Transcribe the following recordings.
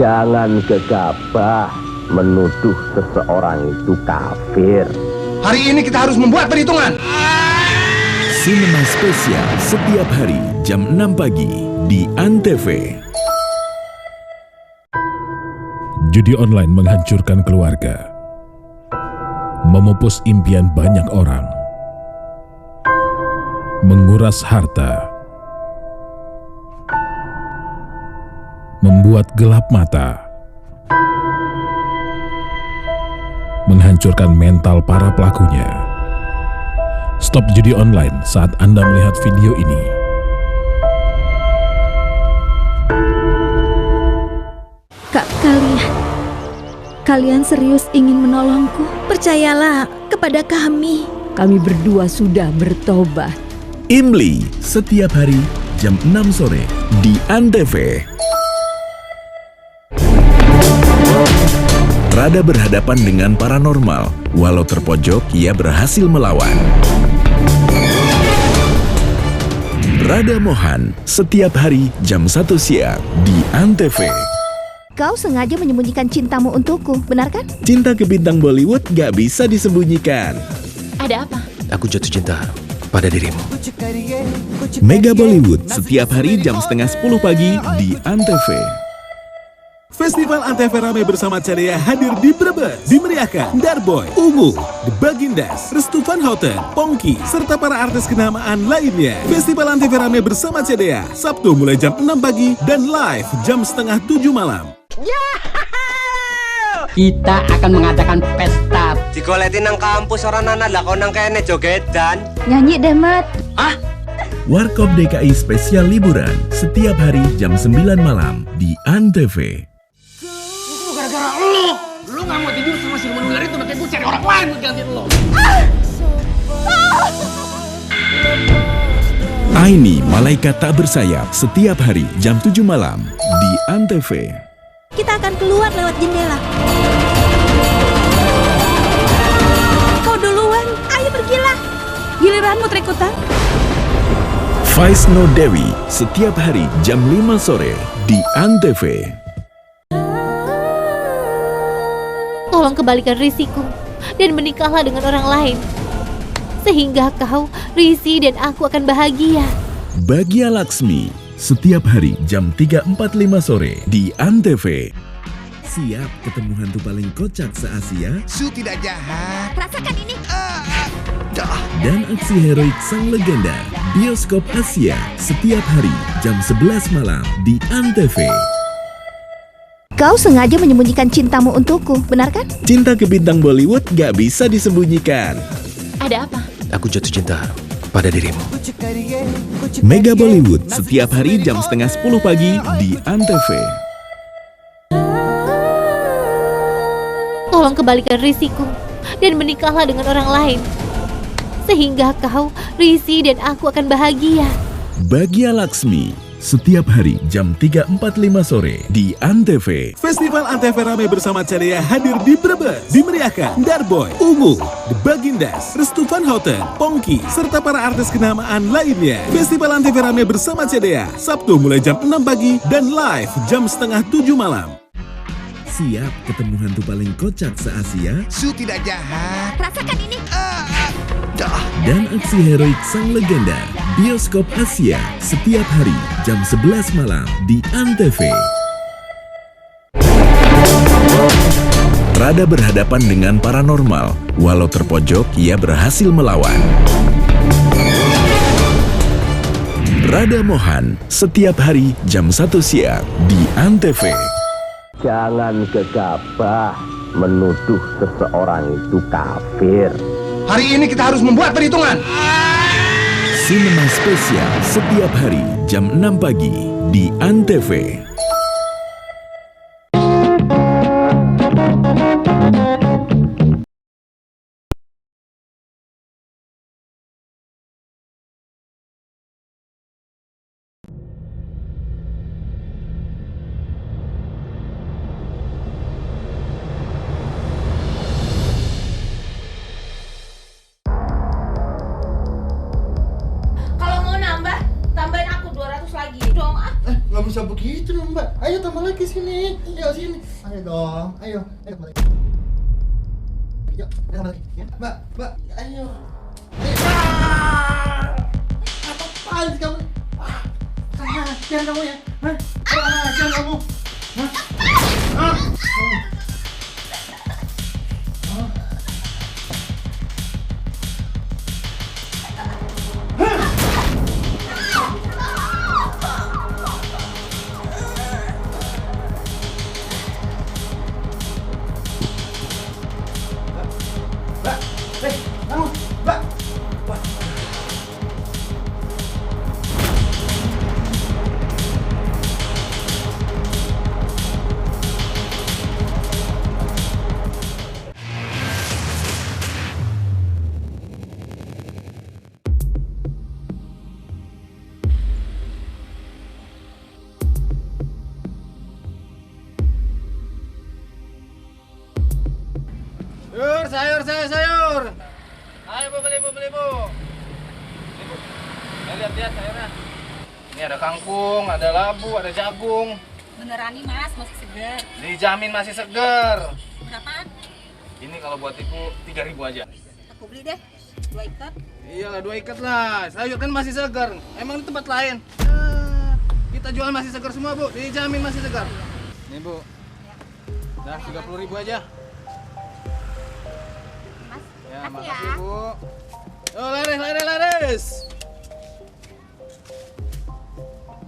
Jangan gegabah menuduh seseorang itu kafir. Hari ini kita harus membuat perhitungan. Sinema spesial setiap hari jam 6 pagi di ANTV. Judi online menghancurkan keluarga, memupus impian banyak orang, menguras harta, membuat gelap mata, menghancurkan mental para pelakunya. Stop judi online saat Anda melihat video ini. Kalian serius ingin menolongku? Percayalah kepada kami. Kami berdua sudah bertobat. Imli setiap hari jam 6 sore di ANTV. Rada berhadapan dengan paranormal, walau terpojok ia berhasil melawan. Rada Mohan setiap hari jam 1 siang di ANTV. Kau sengaja menyembunyikan cintamu untukku, benar kan? Cinta ke bintang Bollywood gak bisa disembunyikan. Ada apa? Aku jatuh cinta pada dirimu. Mega Bollywood setiap hari jam setengah 10 pagi di ANTV. Festival ANTV Rame bersama Celia hadir di Brebes. Dimeriahkan Darboy, Ungu, The Bagindas, Restu Van Houten, Pongki, serta para artis kenamaan lainnya. Festival ANTV Rame bersama Celia, Sabtu mulai jam 6 pagi dan live jam setengah 7 malam. Kita akan mengadakan pesta. Digoletin nang kampus orang anak lah kau nang kene jogetan. Nyanyi deh, Mat. Warkop DKI spesial liburan setiap hari jam 9 malam di ANTV. Gara-gara lu nggak mau tidur sama siluman ular itu, makanya gue cari orang lain buat gantiin lo. Aini Malaikat Tak Bersayap setiap hari jam 7 malam di ANTV. Kita akan keluar lewat jendela. Kau duluan, ayo pergilah. Giliranmu terikutan. Vaisno Dewi setiap hari jam 5 sore di ANTV. Tolong kembalikan Risiku dan menikahlah dengan orang lain, sehingga kau, Risi dan aku akan bahagia. Bagia Laksmi setiap hari jam 3.45 sore di ANTV. Siap ketemu hantu paling kocak se-Asia? Su tidak jahat. Rasakan ini. Dan aksi heroik sang legenda, Bioskop Asia setiap hari jam 11 malam di ANTV. Kau sengaja menyembunyikan cintamu untukku, benar kan? Cinta ke bintang Bollywood gak bisa disembunyikan. Ada apa? Aku jatuh cinta pada dirimu. Mega Bollywood setiap hari jam setengah 10 pagi di ANTV. Tolong kembalikan Risiku dan menikahlah dengan orang lain, sehingga kau, Risi dan aku akan bahagia. Bagia Laksmi setiap hari jam 3.45 sore di ANTV. Festival ANTV Rame bersama Celia hadir di Brebes. Dimeriahkan Darboy, Ungu, The Bagindas, Restu Van Houten, Pongki, serta para artis kenamaan lainnya. Festival ANTV Rame bersama Celia, Sabtu mulai jam 6 pagi dan live jam setengah 7 malam. Siap ketemu hantu paling kocak se-Asia? Su tidak jahat. Rasakan ini. Dan aksi heroik sang legenda, Bioskop Asia setiap hari jam 11 malam di ANTV. Rada berhadapan dengan paranormal, walau terpojok ia berhasil melawan. Rada Mohan setiap hari jam 1 siang di ANTV. Jangan gegabah menuduh seseorang itu kafir. Hari ini kita harus membuat perhitungan. Sinema spesial setiap hari jam 6 pagi di ANTV. begitu dong Mbak. Ayo tambah lagi sini. Ayo sini. Ayo dong. Ayo tambah lagi. Ayo tambah lagi. Ya, Mbak. Ayo. Apaan sih kamu? Jangan kamu ya. Jangan kamu. Sayur. Ayo beli bu. Lihat sayurnya. Ini ada kangkung, ada labu, ada jagung. Beneran nih mas, masih segar. Dijamin masih segar. Berapaan? Ini kalau buat ibu 3.000 aja. Aku beli deh, 2 ikat. Iyalah 2 ikat lah. Sayur kan masih segar. Emang di tempat lain? Kita jual masih segar semua bu, dijamin masih segar. Nih bu. Dah 30.000 aja. Ya, makasih bu. Oh, laris.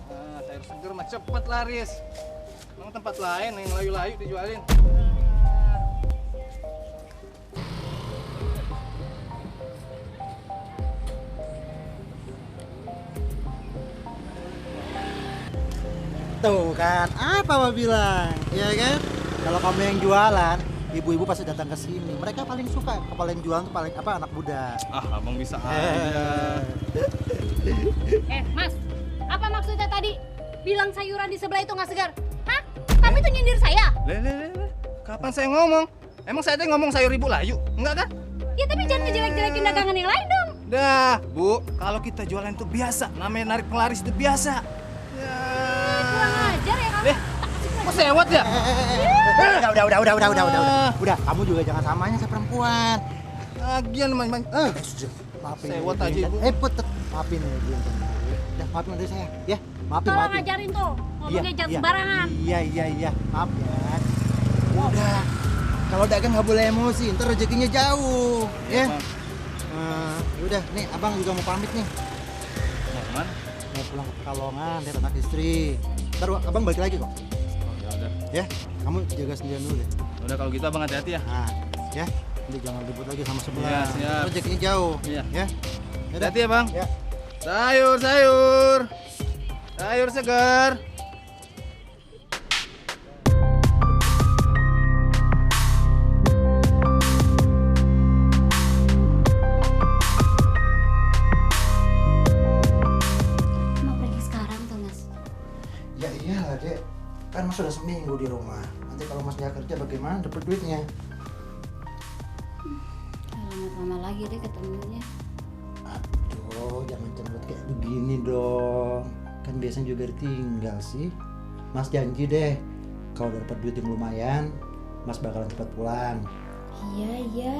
Nah, sayur seger mah cepet laris. Emang tempat lain yang layu-layu dijualin. Tuh kan, apa Bapak bilang? Ya kan? Kalau kamu yang jualan, ibu-ibu pasti datang ke sini. Mereka paling suka, kepala yang jualan tuh paling anak muda. Abang bisa aja. Mas, apa maksudnya tadi? Bilang sayuran di sebelah itu nggak segar? Hah? Tapi itu nyindir saya? Kapan saya ngomong? Emang saya ngomong sayur ibu layu? Enggak kan? Ya tapi jangan ngejelek-jelekin dagangan yang lain dong. Dah, Bu, kalau kita jualan itu biasa. Namanya narik penglaris itu biasa. Kurang ajar ya kamu. Kok sewot ya? Udah, kamu juga jangan samanya saya perempuan. Lagian main-main. Maafin. Sewot aja ibu. Maafin ya, Bu. Udah, maafin dari saya, ya. Maafin. Tolong ngajarin tuh, ngomongnya jangan sembarangan. Iya. Maaf ya. Udah. Kalau dagang nggak boleh emosi, ntar rezekinya jauh, ya. Udah, nih abang juga mau pamit nih. Mau kemana? Mau pulang ke Pekalongan, lihat anak istri. Ntar abang balik lagi kok. Ya, kamu jaga sendirian dulu deh. Udah kalau gitu abang hati-hati ya. Nah, ya, nanti jangan ribut lagi sama sebelah. Iya, siap. Rezekinya jauh. Iya. Ya. Hati-hati ya bang. Ya. Sayur segar. Mau pergi sekarang tuh mas? Ya iyalah dek, kan mas sudah seminggu di rumah. Nanti kalau mas nggak kerja bagaimana dapat duitnya? Lama lagi deh ketemunya. Aduh, jangan cemberut kayak begini dong. Kan biasanya juga ditinggal sih. Mas janji deh, kalau dapat duit yang lumayan, mas bakalan cepat pulang. Iya.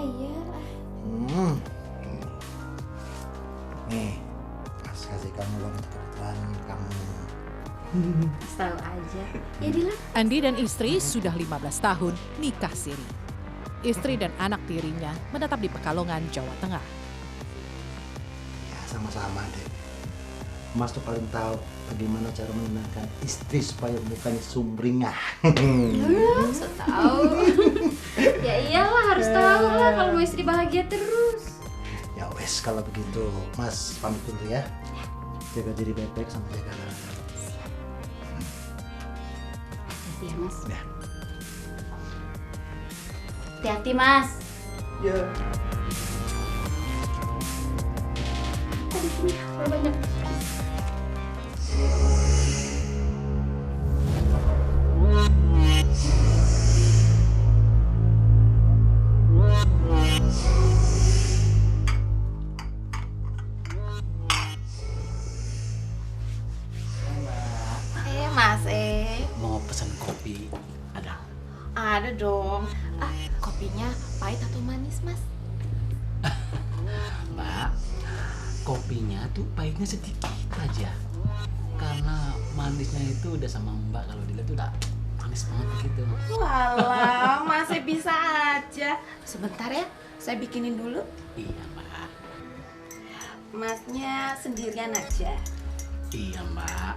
Nih, mas kasih kamu uang untuk kebutuhan kamu. Tahu aja. Ya Dilan. Andi dan istri sudah 15 tahun nikah siri. Istri dan anak tirinya menetap di Pekalongan, Jawa Tengah. Ya sama-sama deh. Mas tuh paling tahu bagaimana cara menenangkan istri supaya mukanya sumringah. So tahu. Ya iyalah harus tahu lah kalau mau istri bahagia terus. Ya wes kalau begitu, mas pamit dulu ya. Jaga diri baik-baik sama jaga anak. Hati ya mas. Ya. Hati-hati mas. Ya. Tadi sini banyak. ada dong. Kopinya pahit atau manis, Mas? Mbak, kopinya tuh pahitnya sedikit aja. Karena manisnya itu udah sama Mbak, kalau dilihat tuh udah manis banget gitu. Walah, masih bisa aja. Sebentar ya, saya bikinin dulu. Iya, Mbak. Masnya sendirian aja? Iya, Mbak.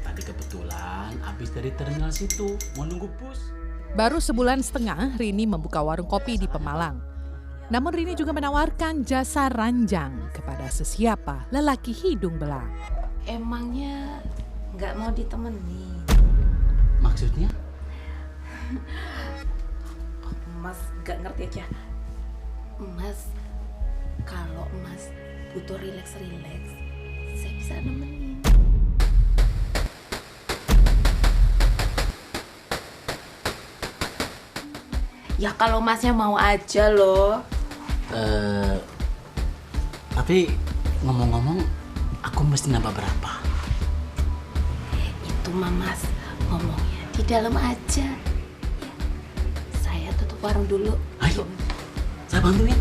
Tadi kebetulan habis dari terminal situ, mau nunggu bus. Baru sebulan setengah Rini membuka warung kopi di Pemalang. Namun Rini juga menawarkan jasa ranjang kepada sesiapa lelaki hidung belang. Emangnya nggak mau ditemenin? Maksudnya? Mas nggak ngerti aja. Mas, kalau Mas butuh rileks, saya bisa nemenin. Ya kalau Masnya mau aja loh. Tapi ngomong-ngomong, aku mesti nambah berapa? Itu mah Mas ngomongnya di dalam aja. Ya, saya tutup warung dulu. Ayo, saya bantuin.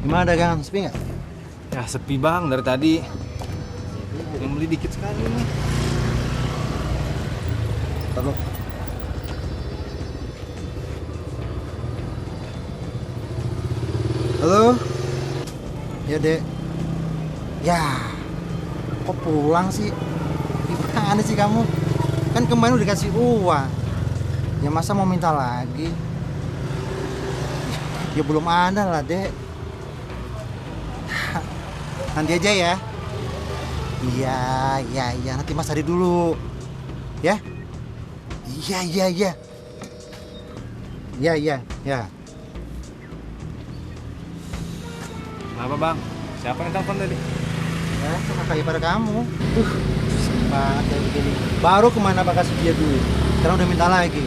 Gimana dagangan, sepi nggak? Ya sepi bang, dari tadi yang beli dikit sekali nih. Taruh. Halo? Ya dek. Ya, kok pulang sih? Gimana sih kamu? Kan kemarin udah dikasih uang. Ya masa mau minta lagi? Ya belum ada lah dek. Nanti aja ya. Iya, nanti Mas cari dulu. Ya? Iya. Ya. Apa bang? Siapa yang telepon tadi? Ya, sama kayak pada kamu. Susah banget kayak begini. Baru kemana Pak kasih dia duit. Sekarang udah minta lagi.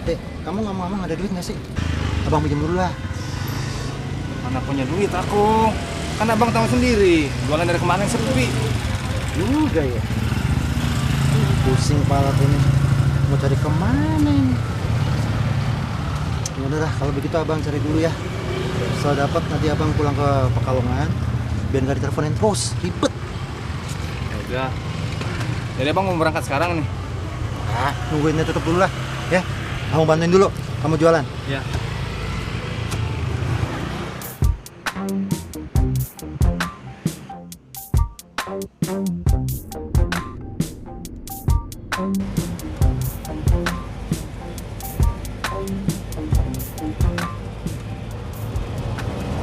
Dek, kamu ngomong-ngomong ada duit nggak sih? Abang pinjam dulu lah. Mana punya duit aku? Kan abang tahu sendiri, jualan dari kemarin sepi. Juga ya. Pusing kepala tuh nih. Mau cari kemana ini? Ya udah, kalau begitu abang cari dulu ya. Setelah dapat nanti abang pulang ke Pekalongan. Biar nggak diteleponin terus, ribet. Udah. Jadi abang mau berangkat sekarang nih? Nungguinnya tutup dulu lah, ya. Kamu bantuin dulu, kamu jualan. Ya.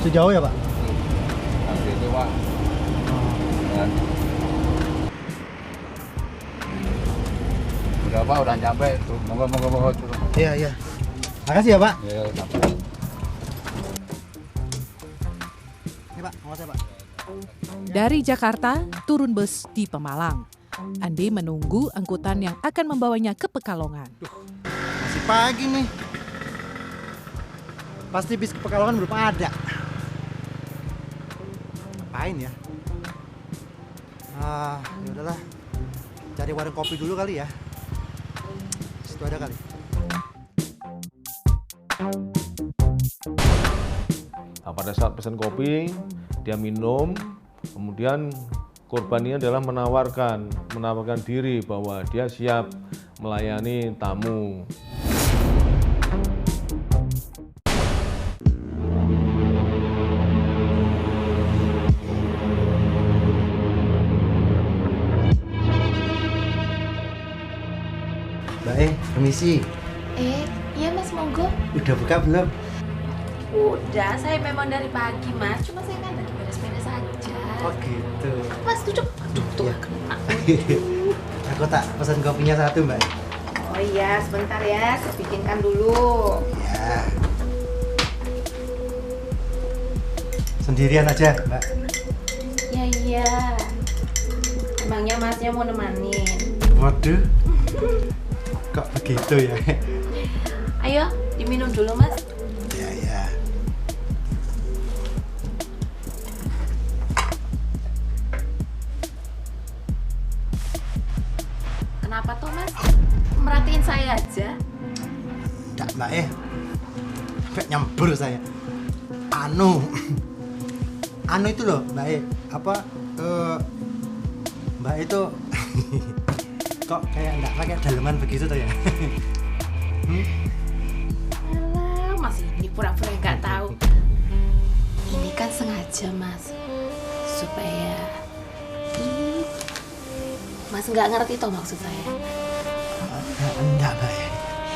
Sejauh ya Pak? Nanti itu Pak. Udah Pak, udah nyampe. Tuh, moga turun. Iya. Makasih ya Pak. Iya, sampai. Ini Pak, makasih Pak. Dari Jakarta, turun bus di Pemalang. Andi menunggu angkutan yang akan membawanya ke Pekalongan. Masih pagi nih. Pasti bis ke Pekalongan belum ada. Ngapain ya? Ya udahlah. Cari warung kopi dulu kali ya. Situ ada kali. Nah, pada saat pesan kopi, dia minum, kemudian korban ini adalah menawarkan diri bahwa dia siap melayani tamu. Mbak permisi. Iya Mas, monggo. Udah buka belum? Udah, saya memang dari pagi Mas. Cuma saya kan lagi beres-beres aja. Oh gitu. Mas duduk. Tuh. Aku tak pesan kopinya satu Mbak. Oh iya, sebentar ya. Saya bikinkan dulu. Ya. Sendirian aja Mbak. Iya. Emangnya Masnya mau nemanin? Waduh. Kok begitu ya? Ayo, Diminum dulu, Mas. Ya. Kenapa tuh, Mas? Merhatiin saya aja. Enggak, Mbak sampai nyembur saya. Anu itu loh, Mbak Mbak itu kok kayak enggak pakai daleman begitu tuh ya? Alah, Mas ini pura-pura nggak tahu. Ini kan sengaja, Mas, supaya Mas nggak ngerti toh maksud saya. Enggak, Mbak.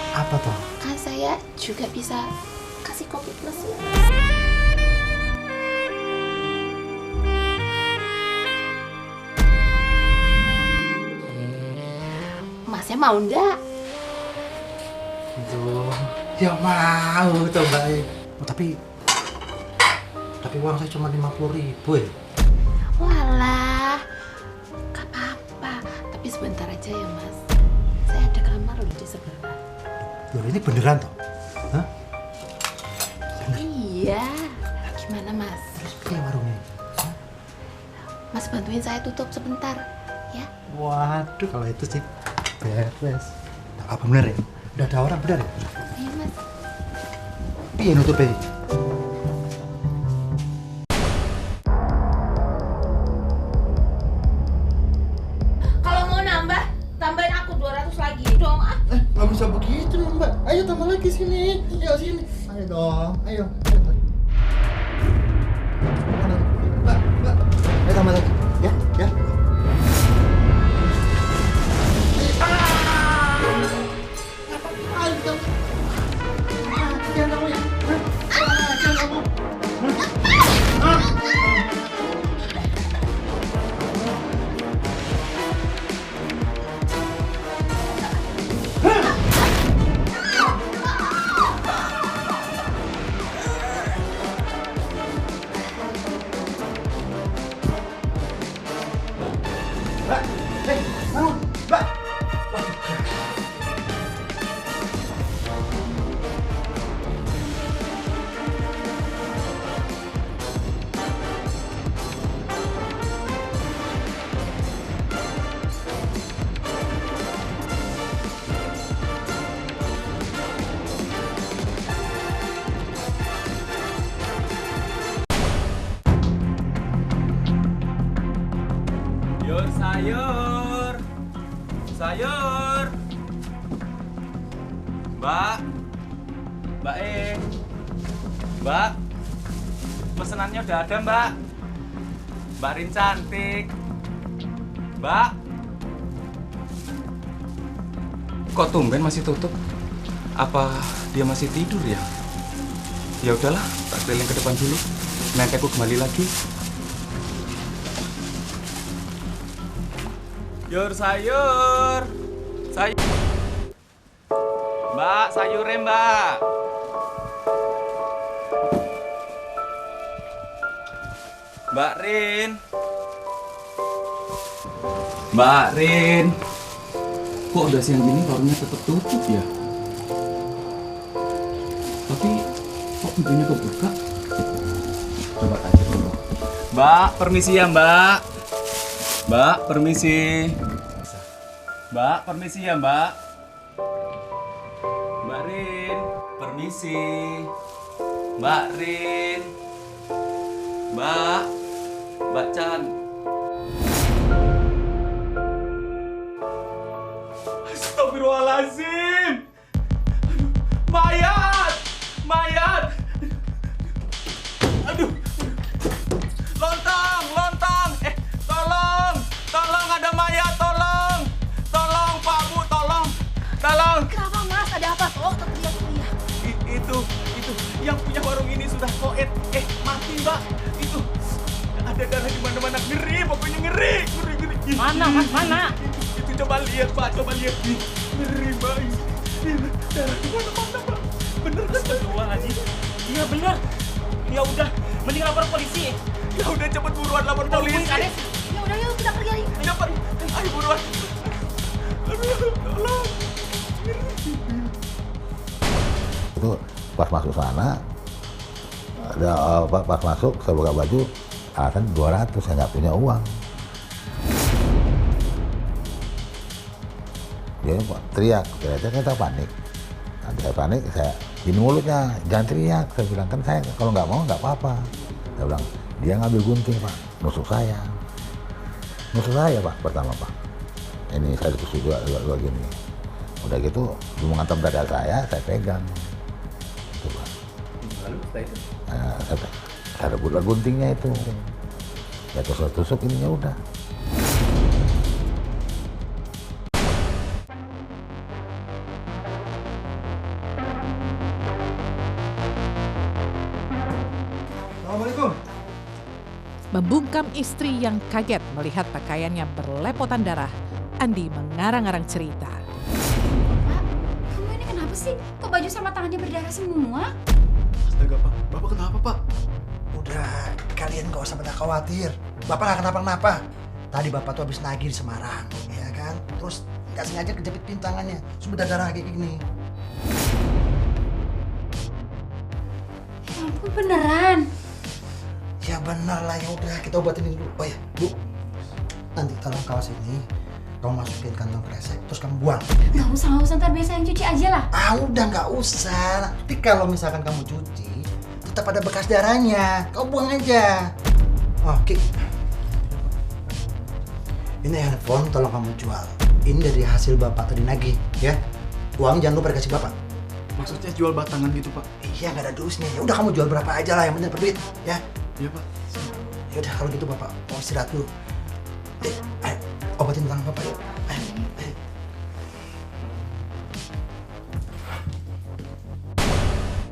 Apa toh? Kan saya juga bisa kasih kopi plus ya. Masnya mau ndak? Tuh, ya mau tuh, Mbak. Tapi uang saya cuma 50.000 ya. Walah, gak apa-apa. Tapi sebentar aja ya, Mas. Saya ada kamar loh di sebelah. Loh, ini beneran toh? Hah? Iya. Gimana, Mas? Kayak warungnya. Mas bantuin saya tutup sebentar, ya? Waduh, kalau itu sih beres. Apa bener ya? Udah ada orang bener ya? Iya, Mas. Piye nutupnya? Kalau mau nambah, tambahin aku 200 lagi dong. Nggak bisa begitu loh, Mbak. Ayo tambah lagi sini. Ayo sini. Ayo dong. Ayo. Mbak. Ayo tambah lagi. Ya. Sayur. Mbak. Mbak. Pesenannya udah ada, Mbak. Mbak Rin cantik. Mbak. Kok tumben masih tutup? Apa dia masih tidur ya? Ya udahlah, tak keliling ke depan dulu. Nanti aku kembali lagi. Sayur. Mbak, sayurnya, Mbak. Mbak Rin. Kok udah siang gini warungnya tetap tutup ya? Tapi kok pintunya kebuka? Coba tanya dulu. Mbak, permisi ya, Mbak. Mbak, permisi. Mbak, permisi ya, Mbak. Mbak Rin, permisi. Mbak Rin. Mbak Chan. Astagfirullahaladzim. Mayat. Aduh. Lontong. Tolong ada mayat, tolong. Tolong Pak Bu, tolong. Kenapa, Mas? Ada apa? Tolong teriak. Itu yang punya warung ini sudah koet. Mati, Mbak. Itu ada darah di mana-mana. Ngeri, pokoknya ngeri. Mana, Mas? Mana? Itu coba lihat, Pak. Ngeri, Mbak. Darah di mana-mana, Pak. Bener kan? Astagfirullahaladzim. Iya bener. Ya udah, mending lapor polisi. Ya udah, cepet buruan lapor polisi. Ya udah, yuk kita pergi. Cepet. Ayo buruan. Aduh, tolong. Itu pas masuk sana, pas masuk saya buka baju, alasan 200, saya nggak punya uang. Dia teriak, kita panik. Nanti saya panik, saya gini mulutnya, jangan teriak. Saya bilang, kan saya kalau nggak mau nggak apa-apa. Saya bilang, dia ngambil gunting Pak, nusuk saya Pak, pertama Pak. Ini saya ditusuk dua gini. Udah gitu, dia menghantam dada saya pegang. Itu Pak. Lalu setelah itu? Saya rebutlah guntingnya itu. Ya tusuk ininya udah. Assalamualaikum. Membungkam istri yang kaget melihat pakaiannya berlepotan darah, Andi mengarang-arang cerita. Pak, kamu ini kenapa sih? Kok baju sama tangannya berdarah semua? Astaga Pak, Bapak kenapa Pak? Udah, kalian gak usah pada khawatir. Bapak gak kenapa-kenapa. Tadi Bapak tuh habis nagih di Semarang, ya kan? Terus gak sengaja kejepit pintangannya, sudah darah kayak gini. Ya ampun, beneran? Ya bener lah, ya udah kita obatin dulu. Oh ya, Bu, nanti tolong kaos ini kamu masukin kantong kresek, terus kamu buang. Gak usah, ntar biasa yang cuci aja lah. Udah gak usah. Tapi kalau misalkan kamu cuci, tetap ada bekas darahnya. Kau buang aja. Oke. Ini handphone tolong kamu jual. Ini dari hasil Bapak tadi nagih, ya. Uang jangan lupa dikasih Bapak. Maksudnya jual batangan gitu Pak? Iya, gak ada dusnya. Ya udah kamu jual berapa aja lah, yang penting dapat duit, ya. Iya Pak. Ya udah kalau gitu Bapak mau istirahat dulu. Ayo, obatin tangan Bapak yuk. Ayo.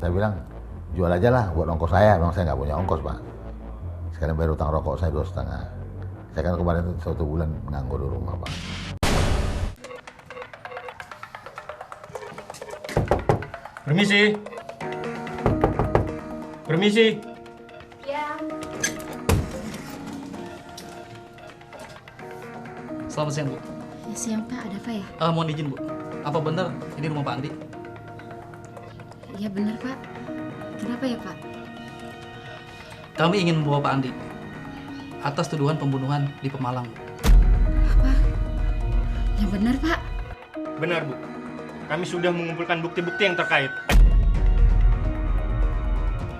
Saya bilang, jual aja lah buat ongkos saya. Memang saya nggak punya ongkos Pak. Sekarang bayar utang rokok saya 2,5. Saya kan kemarin itu 1 bulan nganggur di rumah Pak. Permisi. Ya. Selamat siang, Bu. Ya siang Pak, ada apa ya? Mohon izin, Bu. Apa benar ini rumah Pak Andi? Ya benar Pak. Kenapa ya Pak? Kami ingin membawa Pak Andi atas tuduhan pembunuhan di Pemalang. Apa? Ya benar Pak. Benar, Bu. Kami sudah mengumpulkan bukti-bukti yang terkait.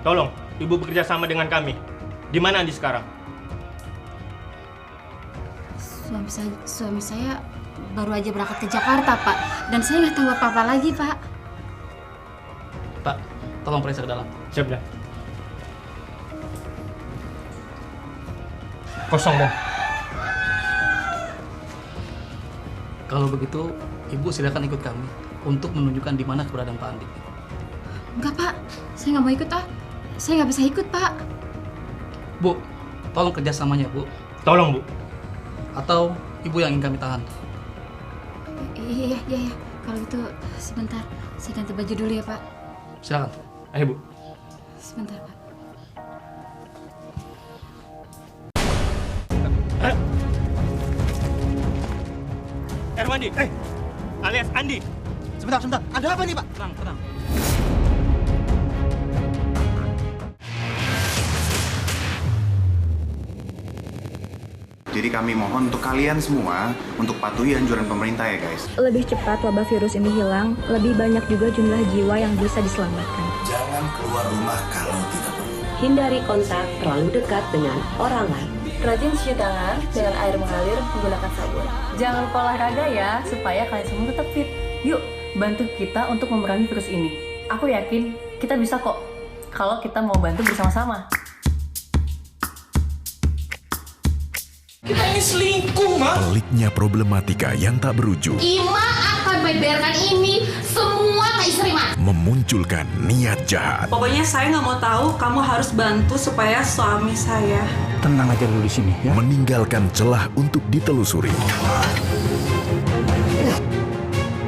Tolong, Ibu bekerja sama dengan kami. Di mana Andi sekarang? Suami saya baru aja berangkat ke Jakarta Pak. Dan saya nggak tahu apa-apa lagi Pak. Pak, tolong periksa ke dalam. Siap, dah. Kosong, dah. Kalau begitu, Ibu silakan ikut kami untuk menunjukkan di mana keberadaan Pak Andi. Enggak Pak, saya nggak mau ikut Saya nggak bisa ikut Pak. Bu, tolong kerjasamanya Bu. Tolong Bu. Atau Ibu yang ingin kami tahan. Iya. Kalau gitu sebentar, saya ganti baju dulu ya Pak. Silakan. Ayo Bu. Sebentar Pak. Erwandi, alias Andi. Sebentar. Ada apa nih Pak? Tenang. Jadi kami mohon untuk kalian semua untuk patuhi anjuran pemerintah ya guys. Lebih cepat wabah virus ini hilang, lebih banyak juga jumlah jiwa yang bisa diselamatkan. Jangan keluar rumah kalau tidak perlu. Hindari kontak terlalu dekat dengan orang lain. Rajin cuci tangan dengan air mengalir menggunakan sabun. Jangan lupa olahraga ya, supaya kalian semua tetap fit. Yuk, bantu kita untuk memerangi virus ini. Aku yakin kita bisa kok, kalau kita mau bantu bersama-sama. Kita ini selingkuh, Ma. Peliknya problematika yang tak berujung Ima akan membiarkan ini semua ke istri Mas. memunculkan niat jahat. Pokoknya saya nggak mau tahu, kamu harus bantu supaya suami saya. Tenang aja dulu di sini ya. Meninggalkan celah untuk ditelusuri.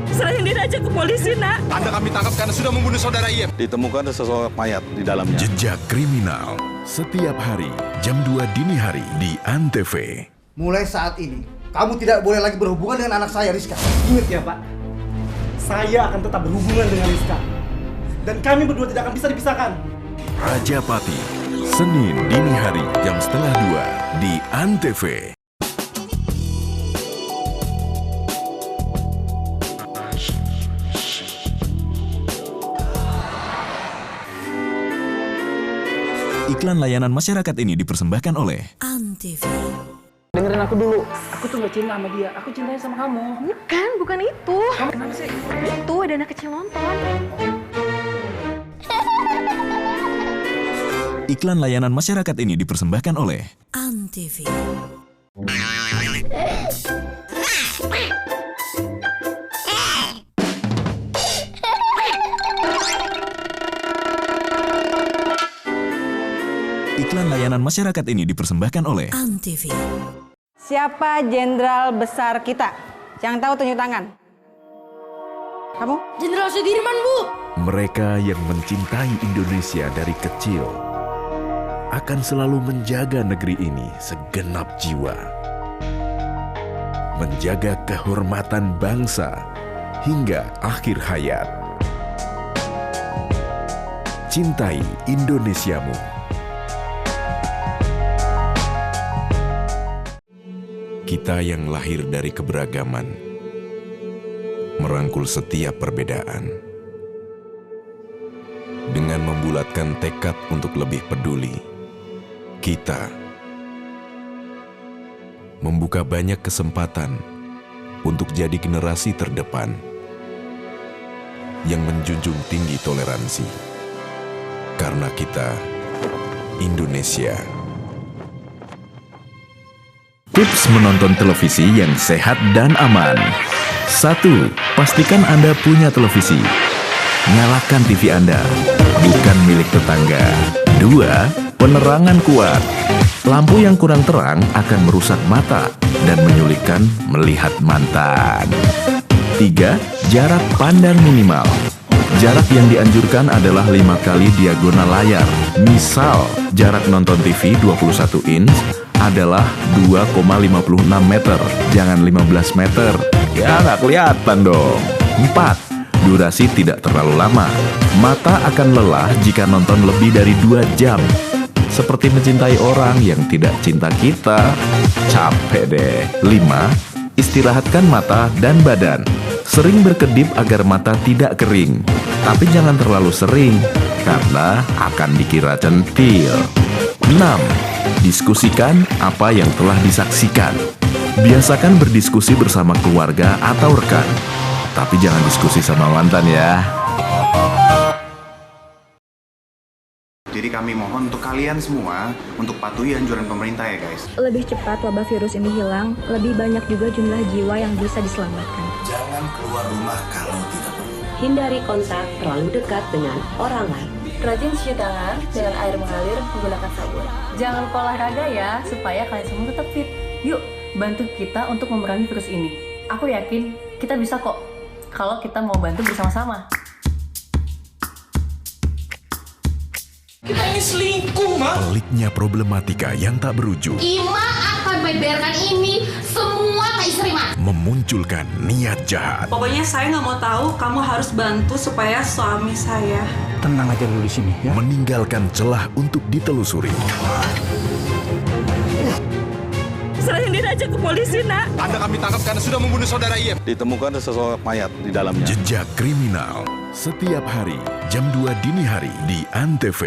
Serahin diri aja ke polisi, Nak. Anda kami tangkap karena sudah membunuh saudara IM. Ditemukan sesosok mayat di dalamnya. Jejak kriminal. Setiap hari jam 2 dini hari di ANTV. Mulai saat ini, kamu tidak boleh lagi berhubungan dengan anak saya, Rizka. Ingat ya Pak, saya akan tetap berhubungan dengan Rizka. Dan kami berdua tidak akan bisa dipisahkan. Rajapati, Senin dini hari jam 1:30 di Antv. Iklan layanan masyarakat ini dipersembahkan oleh Antv. Dengerin aku dulu. Aku tuh gak cinta sama dia. Aku cintanya sama kamu. Bukan itu. Kamu kenapa sih? Itu ada anak kecil nonton. Iklan layanan masyarakat ini dipersembahkan oleh Antv. Iklan layanan masyarakat ini dipersembahkan oleh Antv. Siapa jenderal besar kita? Yang tahu tunjuk tangan. Kamu? Jenderal Sudirman, Bu. Mereka yang mencintai Indonesia dari kecil akan selalu menjaga negeri ini segenap jiwa. Menjaga kehormatan bangsa hingga akhir hayat. Cintai Indonesiamu. Kita yang lahir dari keberagaman, merangkul setiap perbedaan. Dengan membulatkan tekad untuk lebih peduli, kita membuka banyak kesempatan untuk jadi generasi terdepan yang menjunjung tinggi toleransi. Karena kita Indonesia. Tips menonton televisi yang sehat dan aman. 1. Pastikan Anda punya televisi. Nyalakan TV Anda, bukan milik tetangga. 2. Penerangan kuat. Lampu yang kurang terang akan merusak mata dan menyulitkan melihat mantan. 3. Jarak pandang minimal. Jarak yang dianjurkan adalah 5 kali diagonal layar. Misal, jarak nonton TV 21 inch adalah 2,56 meter, jangan 15 meter. Ya, nggak kelihatan dong. 4. Durasi tidak terlalu lama. Mata akan lelah jika nonton lebih dari 2 jam. Seperti mencintai orang yang tidak cinta kita. Capek deh. 5. Istirahatkan mata dan badan. Sering berkedip agar mata tidak kering. Tapi jangan terlalu sering, karena akan dikira centil. 6. Diskusikan apa yang telah disaksikan. Biasakan berdiskusi bersama keluarga atau rekan. Tapi jangan diskusi sama mantan ya. Jadi kami mohon untuk kalian semua untuk patuhi anjuran pemerintah ya guys. Lebih cepat wabah virus ini hilang, lebih banyak juga jumlah jiwa yang bisa diselamatkan. Jangan keluar rumah kalau tidak perlu. Hindari kontak terlalu dekat dengan orang lain. Rajin cuci tangan dengan air mengalir menggunakan sabun. Jangan lupa olahraga ya, supaya kalian semua tetap fit. Yuk, bantu kita untuk memerangi virus ini. Aku yakin kita bisa kok, kalau kita mau bantu bersama-sama. Kita ini selingkuh, Ma. Peliknya problematika yang tak berujung. Ima akan membiarkan ini semua ke istri Ma. Memunculkan niat jahat. Pokoknya saya nggak mau tahu, kamu harus bantu supaya suami saya. Tenang aja dulu di sini ya. Meninggalkan celah untuk ditelusuri. Serahin diri aja ke polisi, Nak. Anda kami tangkap karena sudah membunuh saudara IM. Ditemukan sesosok mayat di dalamnya. Jejak kriminal. Setiap hari jam 2 dini hari di Antv.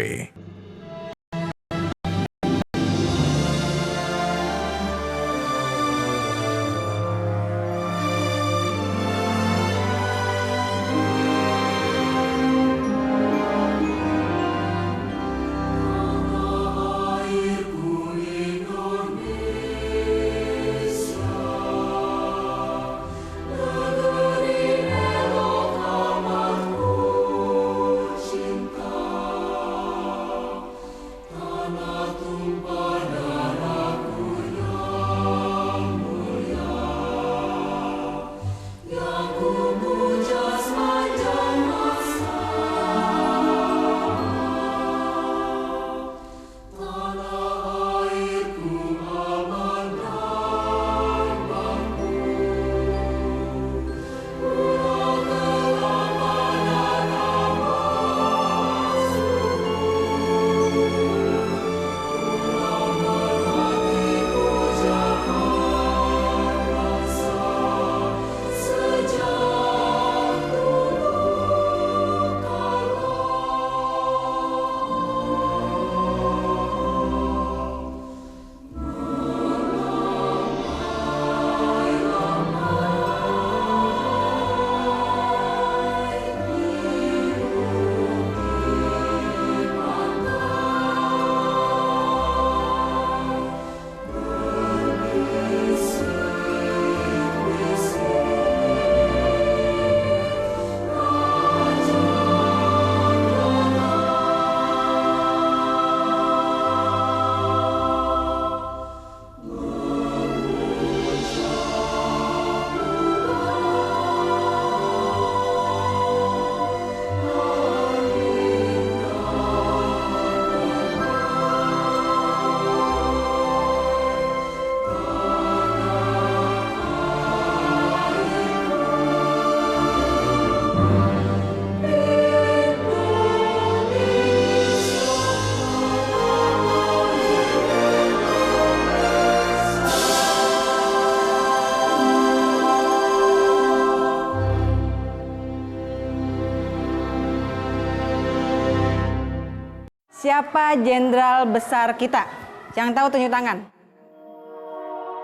Siapa jenderal besar kita? Yang tahu tunjuk tangan.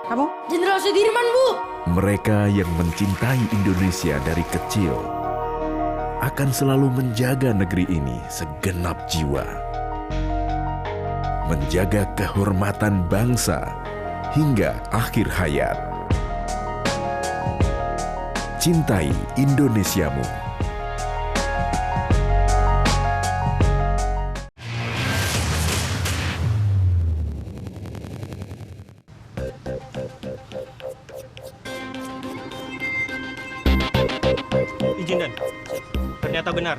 Kamu? Jenderal Sudirman, Bu. Mereka yang mencintai Indonesia dari kecil akan selalu menjaga negeri ini segenap jiwa. Menjaga kehormatan bangsa hingga akhir hayat. Cintai Indonesiamu. Izin Dan, ternyata benar.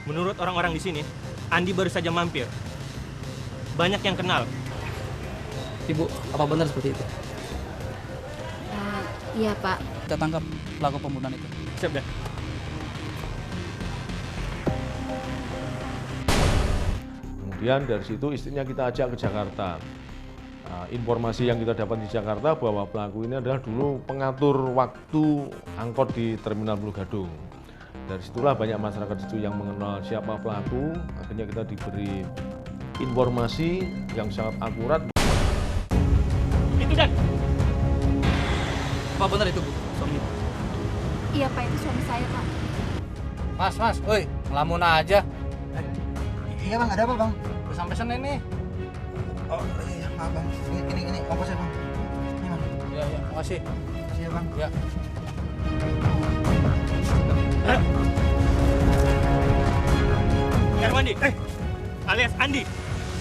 Menurut orang-orang di sini, Andi baru saja mampir. Banyak yang kenal. Ibu, apa benar seperti itu? Iya, Pak. Kita tangkap pelaku pembunuhan itu. Siap, Dan. Kemudian dari situ istrinya kita ajak ke Jakarta. Nah, informasi yang kita dapat di Jakarta bahwa pelaku ini adalah dulu pengatur waktu angkot di Terminal Pulau Gadung. Dari situlah banyak masyarakat situ yang mengenal siapa pelaku. Akhirnya kita diberi informasi yang sangat akurat. Itu Dan. Apa benar itu, Bu? Suami? Iya, Pak, itu suami saya, Pak. Mas, woi, ngelamun aja. Iya bang, ada apa bang? Udah sampai sana ini. Oh iya, maaf bang. Ini ongkosnya bang. Ini bang. Iya, makasih. Makasih ya bang. Ya. Hermandi, alias Andi.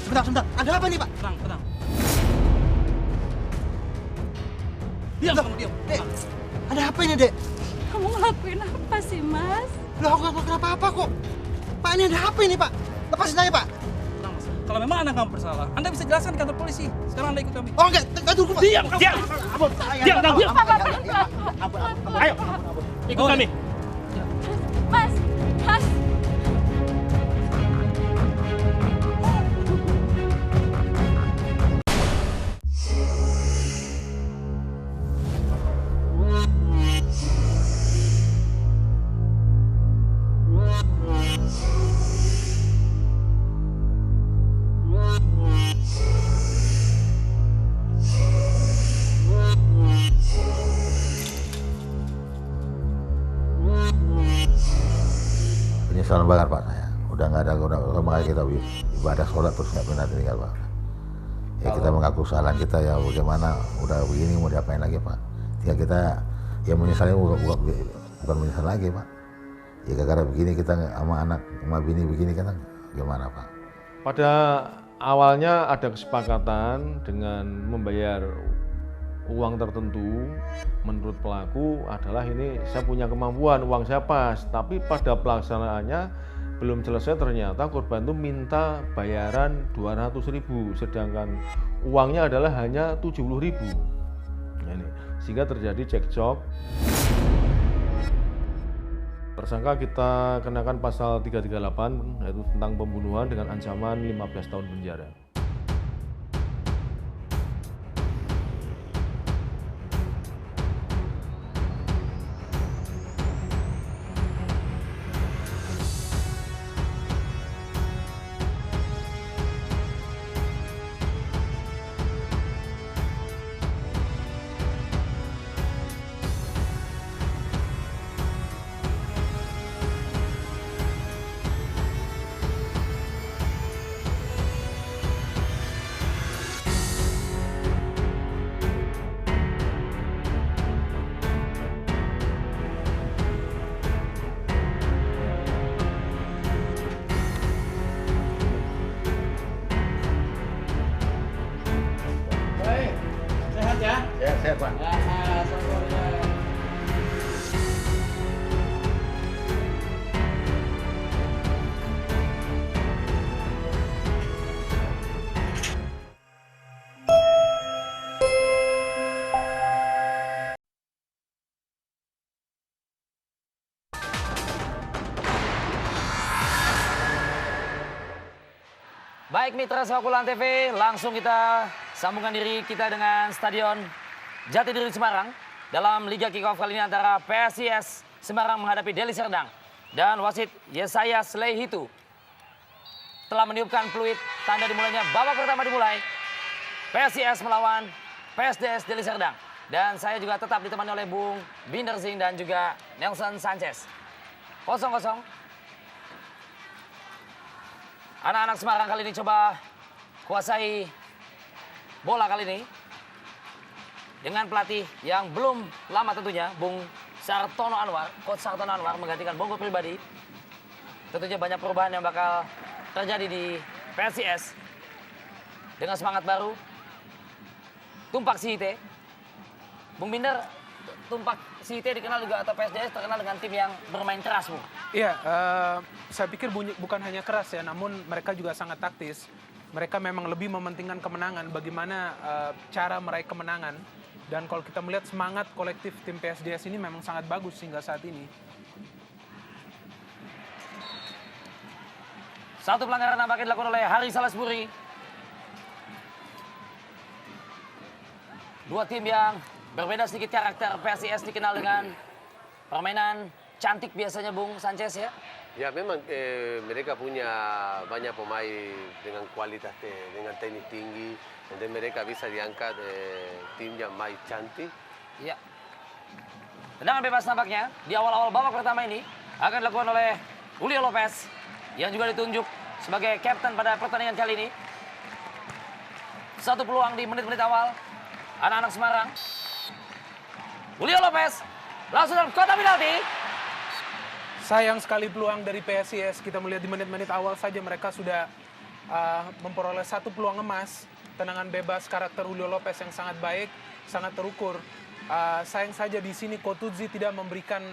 Sebentar. Ada apa nih, Pak? Tenang. Diam. Ada apa ini, Dek? Kamu ngelakuin apa sih, Mas? Loh, aku nggak ngelakuin apa-apa kok. Pak, ini ada apa ini, Pak? Lepasin saya, Pak. Tenang, Mas. Kalau memang Anda kamu bersalah, Anda bisa jelaskan di kantor polisi. Sekarang Anda ikut kami. Oh, enggak tunggu, Pak. Diam. Ampun, saya. Diam. Ampun. Ayo, ikut kami. Mas. Penyesalan banget Pak saya. Udah nggak ada makanya kita ibadah sholat terus nggak pernah tinggal Pak. Ya kita mengaku kesalahan kita ya bagaimana udah begini mau diapain lagi Pak. Ya kita ya menyesalnya bukan menyesal lagi Pak. Ya gara-gara begini kita sama anak sama bini begini kan gimana Pak. Pada awalnya ada kesepakatan dengan membayar uang tertentu. Menurut pelaku adalah ini saya punya kemampuan, uang saya pas, tapi pada pelaksanaannya belum selesai ternyata korban itu minta bayaran 200.000 sedangkan uangnya adalah hanya 70.000. Ini sehingga terjadi cekcok. Tersangka kita kenakan pasal 338 yaitu tentang pembunuhan dengan ancaman 15 tahun penjara. Sehat Pak. Baik mitra Swakulan TV, langsung kita sambungkan diri kita dengan Stadion Jatidiri Semarang dalam Liga Kick-Off kali ini antara PSIS Semarang menghadapi Deli Serdang dan wasit Yesaya Sleihitu. telah meniupkan peluit, tanda dimulainya babak pertama dimulai. PSIS melawan PSDS Deli Serdang. Dan saya juga tetap ditemani oleh Bung Binder Singh dan juga Nelson Sanchez. 0-0. Anak-anak Semarang kali ini coba kuasai bola kali ini. Dengan pelatih yang belum lama tentunya, Bung Sartono Anwar, Coach Sartono Anwar menggantikan Bongko Pribadi. Tentunya banyak perubahan yang bakal terjadi di PSIS. Dengan semangat baru, Tumpak Sihite. Bung Binder, Tumpak Sihite dikenal juga atau PSDS terkenal dengan tim yang bermain keras, Bung. Iya, saya pikir bukan hanya keras ya, namun mereka juga sangat taktis. Mereka memang lebih mementingkan kemenangan, bagaimana cara meraih kemenangan. Dan kalau kita melihat semangat kolektif tim PSDS ini memang sangat bagus hingga saat ini. Satu pelanggaran nampaknya dilakukan oleh Hari Salasburi. Dua tim yang berbeda sedikit karakter. PSIS dikenal dengan permainan cantik biasanya, Bung Sanchez ya. Ya memang mereka punya banyak pemain dengan kualitas, dengan teknik tinggi, dan mereka bisa diangkat tim yang main cantik. Ya. Tendangan bebas nampaknya di awal-awal babak pertama ini akan dilakukan oleh Julio Lopez yang juga ditunjuk sebagai kapten pada pertandingan kali ini. Satu peluang di menit-menit awal anak-anak Semarang. Julio Lopez langsung dalam kotak penalti. Sayang sekali peluang dari PSIS. Kita melihat di menit-menit awal saja mereka sudah memperoleh satu peluang emas. Tendangan bebas karakter Julio Lopez yang sangat baik, sangat terukur. Sayang saja di sini Kotuzzi tidak memberikan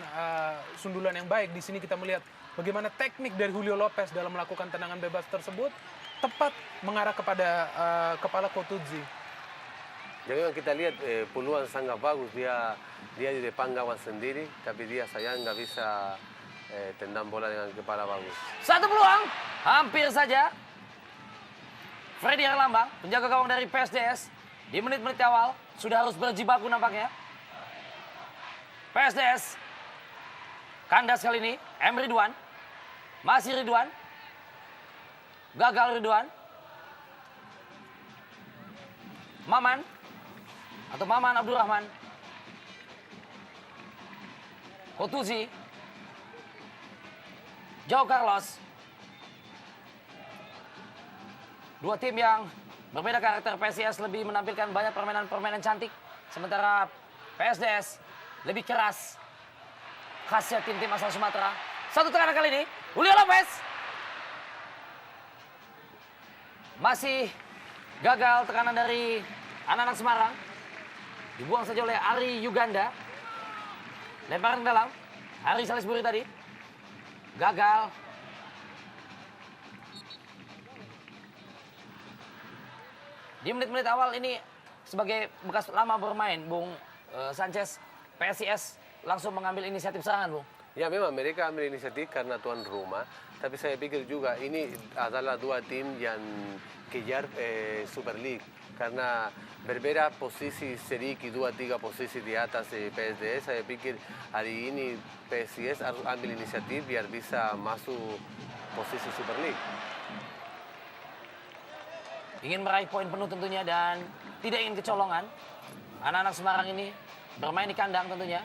sundulan yang baik. Di sini kita melihat bagaimana teknik dari Julio Lopez dalam melakukan tendangan bebas tersebut tepat mengarah kepada kepala Kotuzzi. Jadi memang kita lihat peluang sangat bagus, dia di depan gawang sendiri, tapi dia sayang nggak bisa tendang bola dengan kepala bagus. Satu peluang, hampir saja. Freddy Herlambang, penjaga gawang dari PSDS, di menit-menit awal sudah harus berjibaku nampaknya. PSDS, kandas kali ini, M. Ridwan, masih Ridwan, gagal Ridwan, Maman, atau Maman Abdurrahman, Kotuzzi, Joe Carlos. Dua tim yang berbeda karakter. PSIS lebih menampilkan banyak permainan-permainan cantik. Sementara PSDS lebih keras. Khasnya tim-tim asal Sumatera. Satu tekanan kali ini. Julio Lopez. Masih gagal tekanan dari anak-anak Semarang. Dibuang saja oleh Ari Yuganda. Lemparan ke dalam. Hari Salisbury tadi. Gagal. Di menit-menit awal ini sebagai bekas lama bermain, Bung Sanchez, PSIS langsung mengambil inisiatif serangan, Bung. Ya memang mereka ambil inisiatif karena tuan rumah, tapi saya pikir juga ini adalah dua tim yang kejar Super League karena berbeda posisi sedikit, 2-3 posisi di atas PSDS. Saya pikir hari ini PSIS harus ambil inisiatif biar bisa masuk posisi Super League. Ingin meraih poin penuh tentunya dan tidak ingin kecolongan. Anak-anak Semarang ini bermain di kandang tentunya.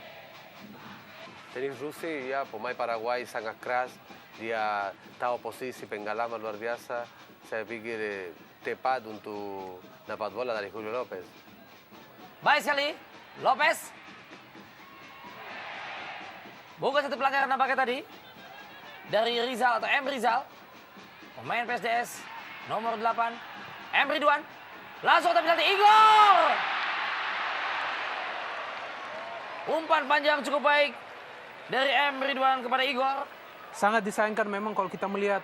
Jadi Rusi ya pemain Paraguay sangat keras, dia tahu posisi, pengalaman luar biasa. Saya pikir tepat untuk dapat bola dari Julio Lopez. Baik sekali, Lopez. Bukan satu pelanggaran nampaknya tadi dari Rizal atau M. Rizal. Pemain PSDS nomor 8. M. Ridwan, langsung tapi nanti Igor. Umpan panjang cukup baik dari M. Ridwan kepada Igor. Sangat disayangkan memang kalau kita melihat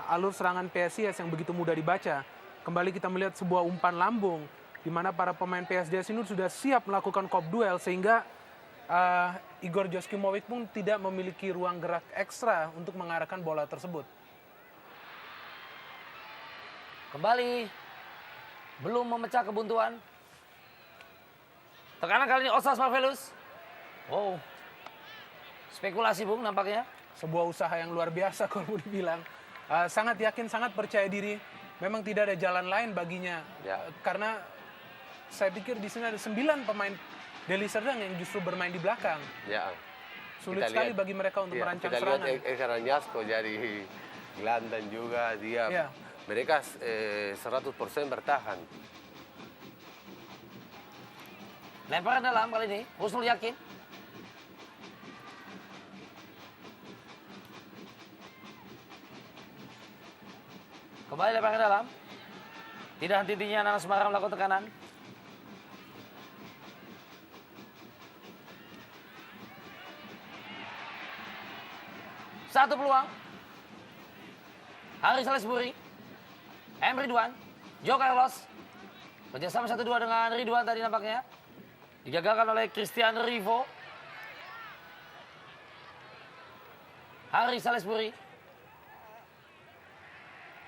alur serangan PSIS yang begitu mudah dibaca. Kembali kita melihat sebuah umpan lambung di mana para pemain PSDS ini sudah siap melakukan kop duel sehingga Igor Joskimovic pun tidak memiliki ruang gerak ekstra untuk mengarahkan bola tersebut. Kembali belum memecah kebuntuan. Tekanan kali ini Osas Marvelus. Wow. Spekulasi, Bung, nampaknya. Sebuah usaha yang luar biasa kalau mau dibilang. sangat yakin, sangat percaya diri. Memang tidak ada jalan lain baginya. Karena saya pikir di sini ada 9 pemain Deli Serdang yang justru bermain di belakang. Sulit sekali bagi mereka untuk merancang serangan. Kita lihat Carrasco jadi gelandang juga, dia mereka 100% bertahan. Lemparan dalam kali ini, Husnul yakin. Kembali lemparan dalam. Tidak henti-hentinya Nana Semarang melakukan tekanan. Satu peluang. Haris Salisbury. M. Ridwan. Joe Carlos. Kerjasama 1-2 dengan Ridwan tadi nampaknya. Digagalkan oleh Christian Rivo. Haris Salisbury.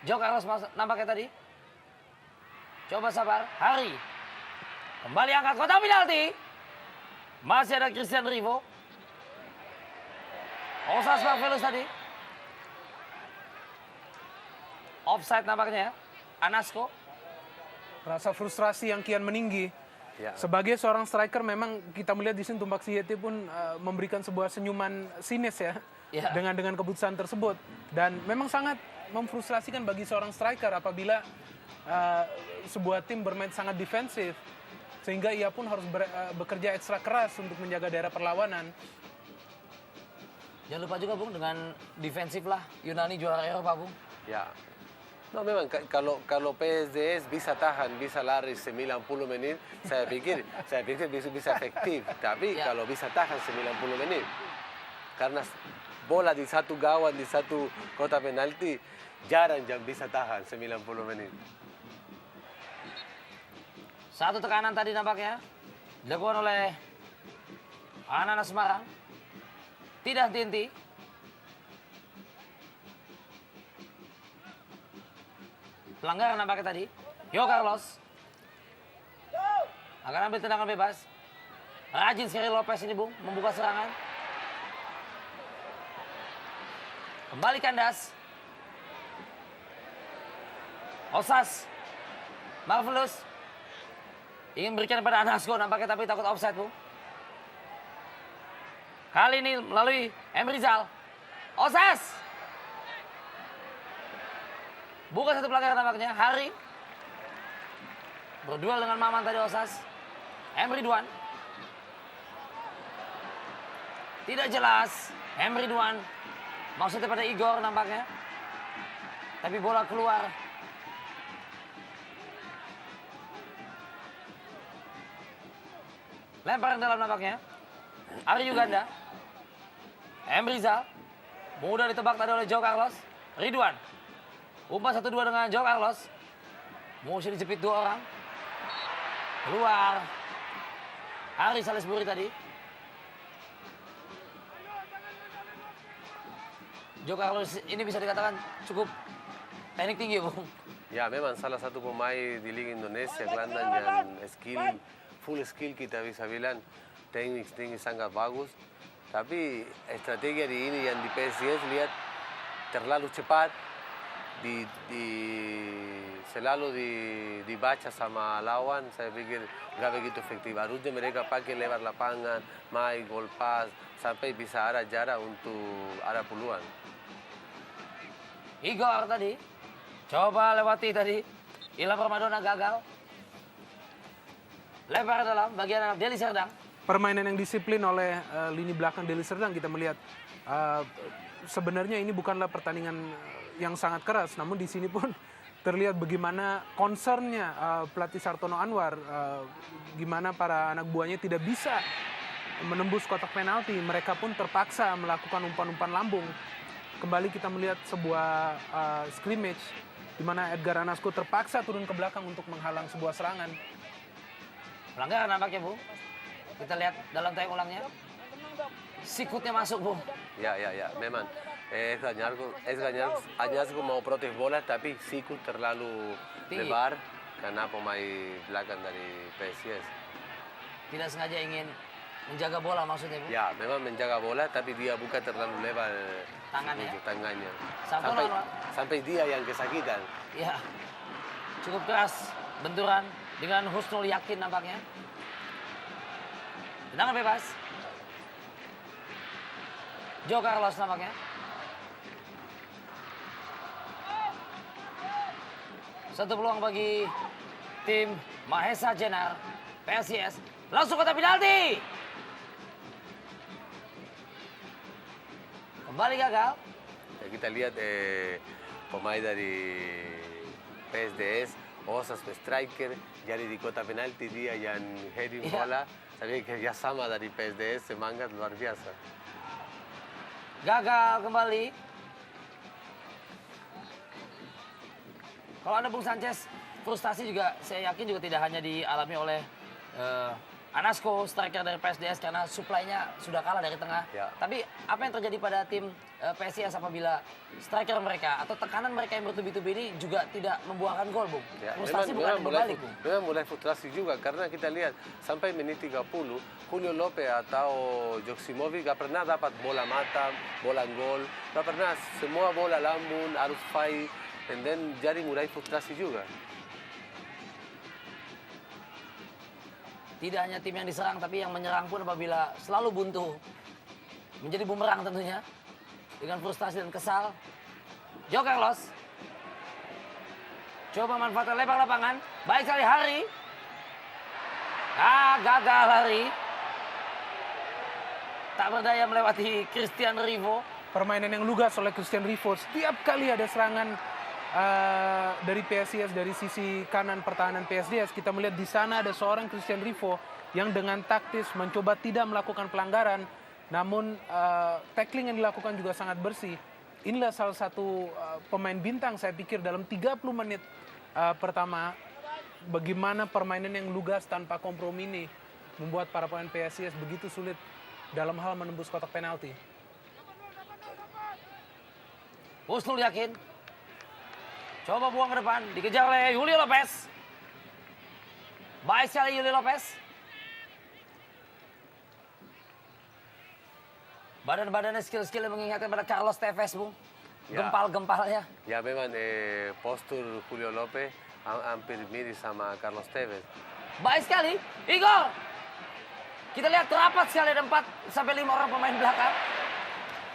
Joe Carlos nampaknya tadi. Coba sabar. Hari. Kembali angkat kotak penalti. Masih ada Christian Rivo. Osas Marvelous tadi. Offside nampaknya ya. Anasco. Rasa frustrasi yang kian meninggi. Sebagai seorang striker memang kita melihat di sini Tumpak Sihete pun memberikan sebuah senyuman sinis ya. Dengan keputusan tersebut. Dan memang sangat memfrustrasikan bagi seorang striker apabila sebuah tim bermain sangat defensif. Sehingga ia pun harus bekerja ekstra keras untuk menjaga daerah perlawanan. Jangan lupa juga Bung dengan defensif lah Yunani juara Eropa Bung. No, memang kalau PSDS bisa tahan, bisa lari 90 menit, saya pikir bisa efektif. Tapi kalau bisa tahan 90 menit, karena bola di satu gawang, di satu kotak penalti, jarang bisa tahan 90 menit. Satu tekanan tadi nampaknya dilakukan oleh anak-anak Semarang. Tidak henti-henti. Pelanggaran nampaknya tadi. Joe Carlos. Akan ambil tendangan bebas. Rajin sekali Lopez ini Bung, membuka serangan. Kembali kandas. Osas. Marvelous. Ingin berikan kepada Anasco nampaknya tapi takut offside Bung. Kali ini melalui M. Rizal. Osas. Bukan satu pelanggaran nampaknya. Hari. Berduel dengan Maman tadi Osas. M. Ridwan. Tidak jelas. M. Ridwan. Maksudnya pada Igor nampaknya. Tapi bola keluar. Lemparan dalam nampaknya. Ari Uganda. M. Rizal. Mudah ditebak tadi oleh Joe Carlos. Ridwan. Umpan 1-2 dengan Joe Carlos. Mesti dijepit 2 orang. Keluar. Haris Salisbury tadi. Joe Carlos ini bisa dikatakan cukup teknik tinggi, Bung. Ya, memang salah satu pemain di Liga Indonesia, gelandang yang full skill kita bisa bilang. Teknik sangat bagus. Tapi strategi hari ini yang di PSIS lihat terlalu cepat. Selalu dibaca sama lawan, saya pikir nggak begitu efektif. Harusnya mereka pakai lebar lapangan, main gol pas, sampai bisa ada jarak untuk ada peluang. Igor tadi, coba lewati tadi, Ilham Ramadona gagal. Lempar dalam bagian anak Deli Serdang. Permainan yang disiplin oleh lini belakang Deli Serdang kita melihat sebenarnya ini bukanlah pertandingan yang sangat keras, namun di sini pun terlihat bagaimana concernnya pelatih Sartono Anwar, gimana para anak buahnya tidak bisa menembus kotak penalti, mereka pun terpaksa melakukan umpan-umpan lambung. Kembali kita melihat sebuah scrimmage di mana Edgar Anasco terpaksa turun ke belakang untuk menghalang sebuah serangan. Pelanggaran nampaknya, Bu. Kita lihat dalam tayang ulangnya. Sikutnya masuk, Bu. Ya, memang. Añasco mau protes bola, tapi sikut terlalu lebar karena pemain belakang dari PSIS. Tidak sengaja ingin Menjaga bola maksudnya, Bu? Ya, memang menjaga bola, tapi dia bukan terlalu lebar Tangannya. tangannya. Sartono, Sampai dia yang kesakitan. Ya, cukup keras benturan dengan Husnul Yakin nampaknya. Tendangan bebas. Joe Carlos nampaknya. Satu peluang bagi tim Mahesa Jenar, PSIS. Langsung kotak penalti. Kembali gagal. Ya, kita lihat pemain dari PSDS, Osas striker, jadi di kotak penalti dia yang heading bola. Tapi kerjasama dari PSDS semangat luar biasa. Gagal kembali. Kalau ada Bung Sanchez, frustasi juga saya yakin juga tidak hanya dialami oleh Anasco, striker dari PSDS karena suplainya sudah kalah dari tengah. Ya. Tapi apa yang terjadi pada tim PSIS apabila striker mereka atau tekanan mereka yang bertubi-tubi ini juga tidak membuahkan gol, Bung? Ya, Frustasi bukan berbalik, Bung. memang mulai frustrasi juga karena kita lihat sampai menit 30 Julio Lopez atau Joksimovic gak pernah dapat bola mata, bola gol, gak pernah, semua bola lambung, harus fight, and then jadi mulai frustrasi juga. Tidak hanya tim yang diserang, tapi yang menyerang pun apabila selalu buntu. Menjadi bumerang tentunya. Dengan frustasi dan kesal. Joe Carlos. Coba manfaatkan lebar lapangan. Baik sekali Hari. Gagal Hari. Tak berdaya melewati Christian Rivo. Permainan yang lugas oleh Christian Rivo. Setiap kali ada serangan dari PSIS, dari sisi kanan pertahanan PSDS, kita melihat di sana ada seorang Christian Rivo yang dengan taktis mencoba tidak melakukan pelanggaran, namun tackling yang dilakukan juga sangat bersih. Inilah salah satu pemain bintang saya pikir dalam 30 menit pertama, bagaimana permainan yang lugas tanpa kompromi ini membuat para pemain PSIS begitu sulit dalam hal menembus kotak penalti. Husnul Yakin. Coba buang ke depan, dikejar oleh Julio Lopez. Baik sekali Julio Lopez. Badan-badannya skill-skill yang mengingatkan pada Carlos Tevez, Bung. Gempal-gempalnya. Ya memang postur Julio Lopez hampir mirip sama Carlos Tevez. Baik sekali, Igor. Kita lihat rapat sekali ada 4-5 orang pemain belakang.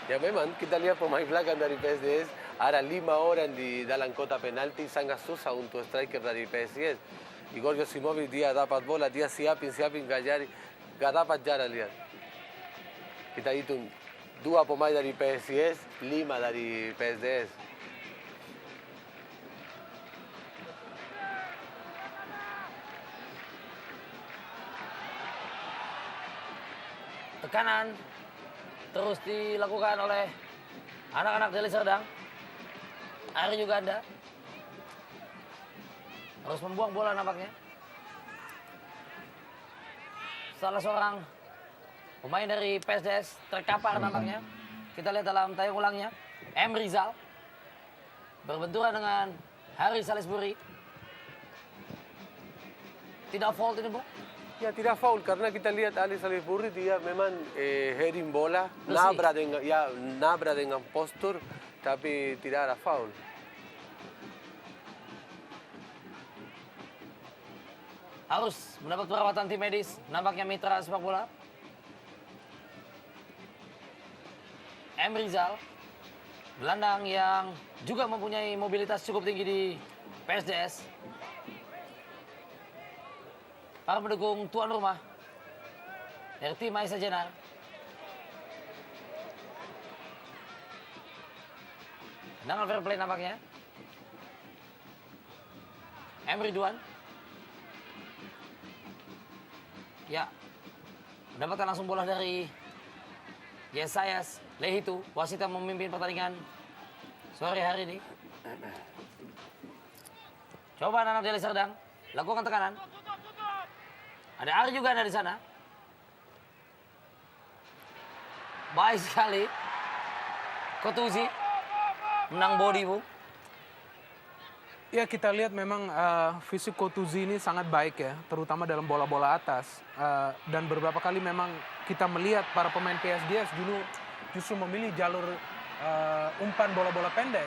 Ya memang kita lihat pemain belakang dari PSDS. Ada 5 orang di dalam kotak penalti, sangat susah untuk striker dari PSIS. Igor Joksimovic dia dapat bola, dia siapin gak dapat jarak lihat. Kita hitung 2 pemain dari PSIS, 5 dari PSDS. Tekanan terus dilakukan oleh anak-anak Deli Serdang. Ari juga ada. Harus membuang bola nampaknya. Salah seorang pemain dari PSDS terkapar nampaknya. Kita lihat dalam tayang ulangnya. M. Rizal berbenturan dengan Hari Salisbury. Tidak foul ini, Bu? Ya tidak foul karena kita lihat Ali Salisbury dia memang heading bola, nabra dengan postur, tapi tidak ada foul. Harus mendapat perawatan tim medis, nampaknya mitra sepak bola. M. Rizal, gelandang yang juga mempunyai mobilitas cukup tinggi di PSDS. Para pendukung tuan rumah dari tim Mahesa Jenar. Tendangan fair play nampaknya. M. Ridwan. Ya, mendapatkan langsung bola dari Yesayas Lehitu, wasit yang memimpin pertandingan sore hari ini. Coba anak-anak Deli Serdang lakukan tekanan. Ada Ari juga ada di sana. Baik sekali. Kotuzi menang body, Bu. Ya, kita lihat memang fisik Coutuzzi ini sangat baik ya, terutama dalam bola-bola atas. Dan beberapa kali memang kita melihat para pemain PSDS dulu justru memilih jalur umpan bola-bola pendek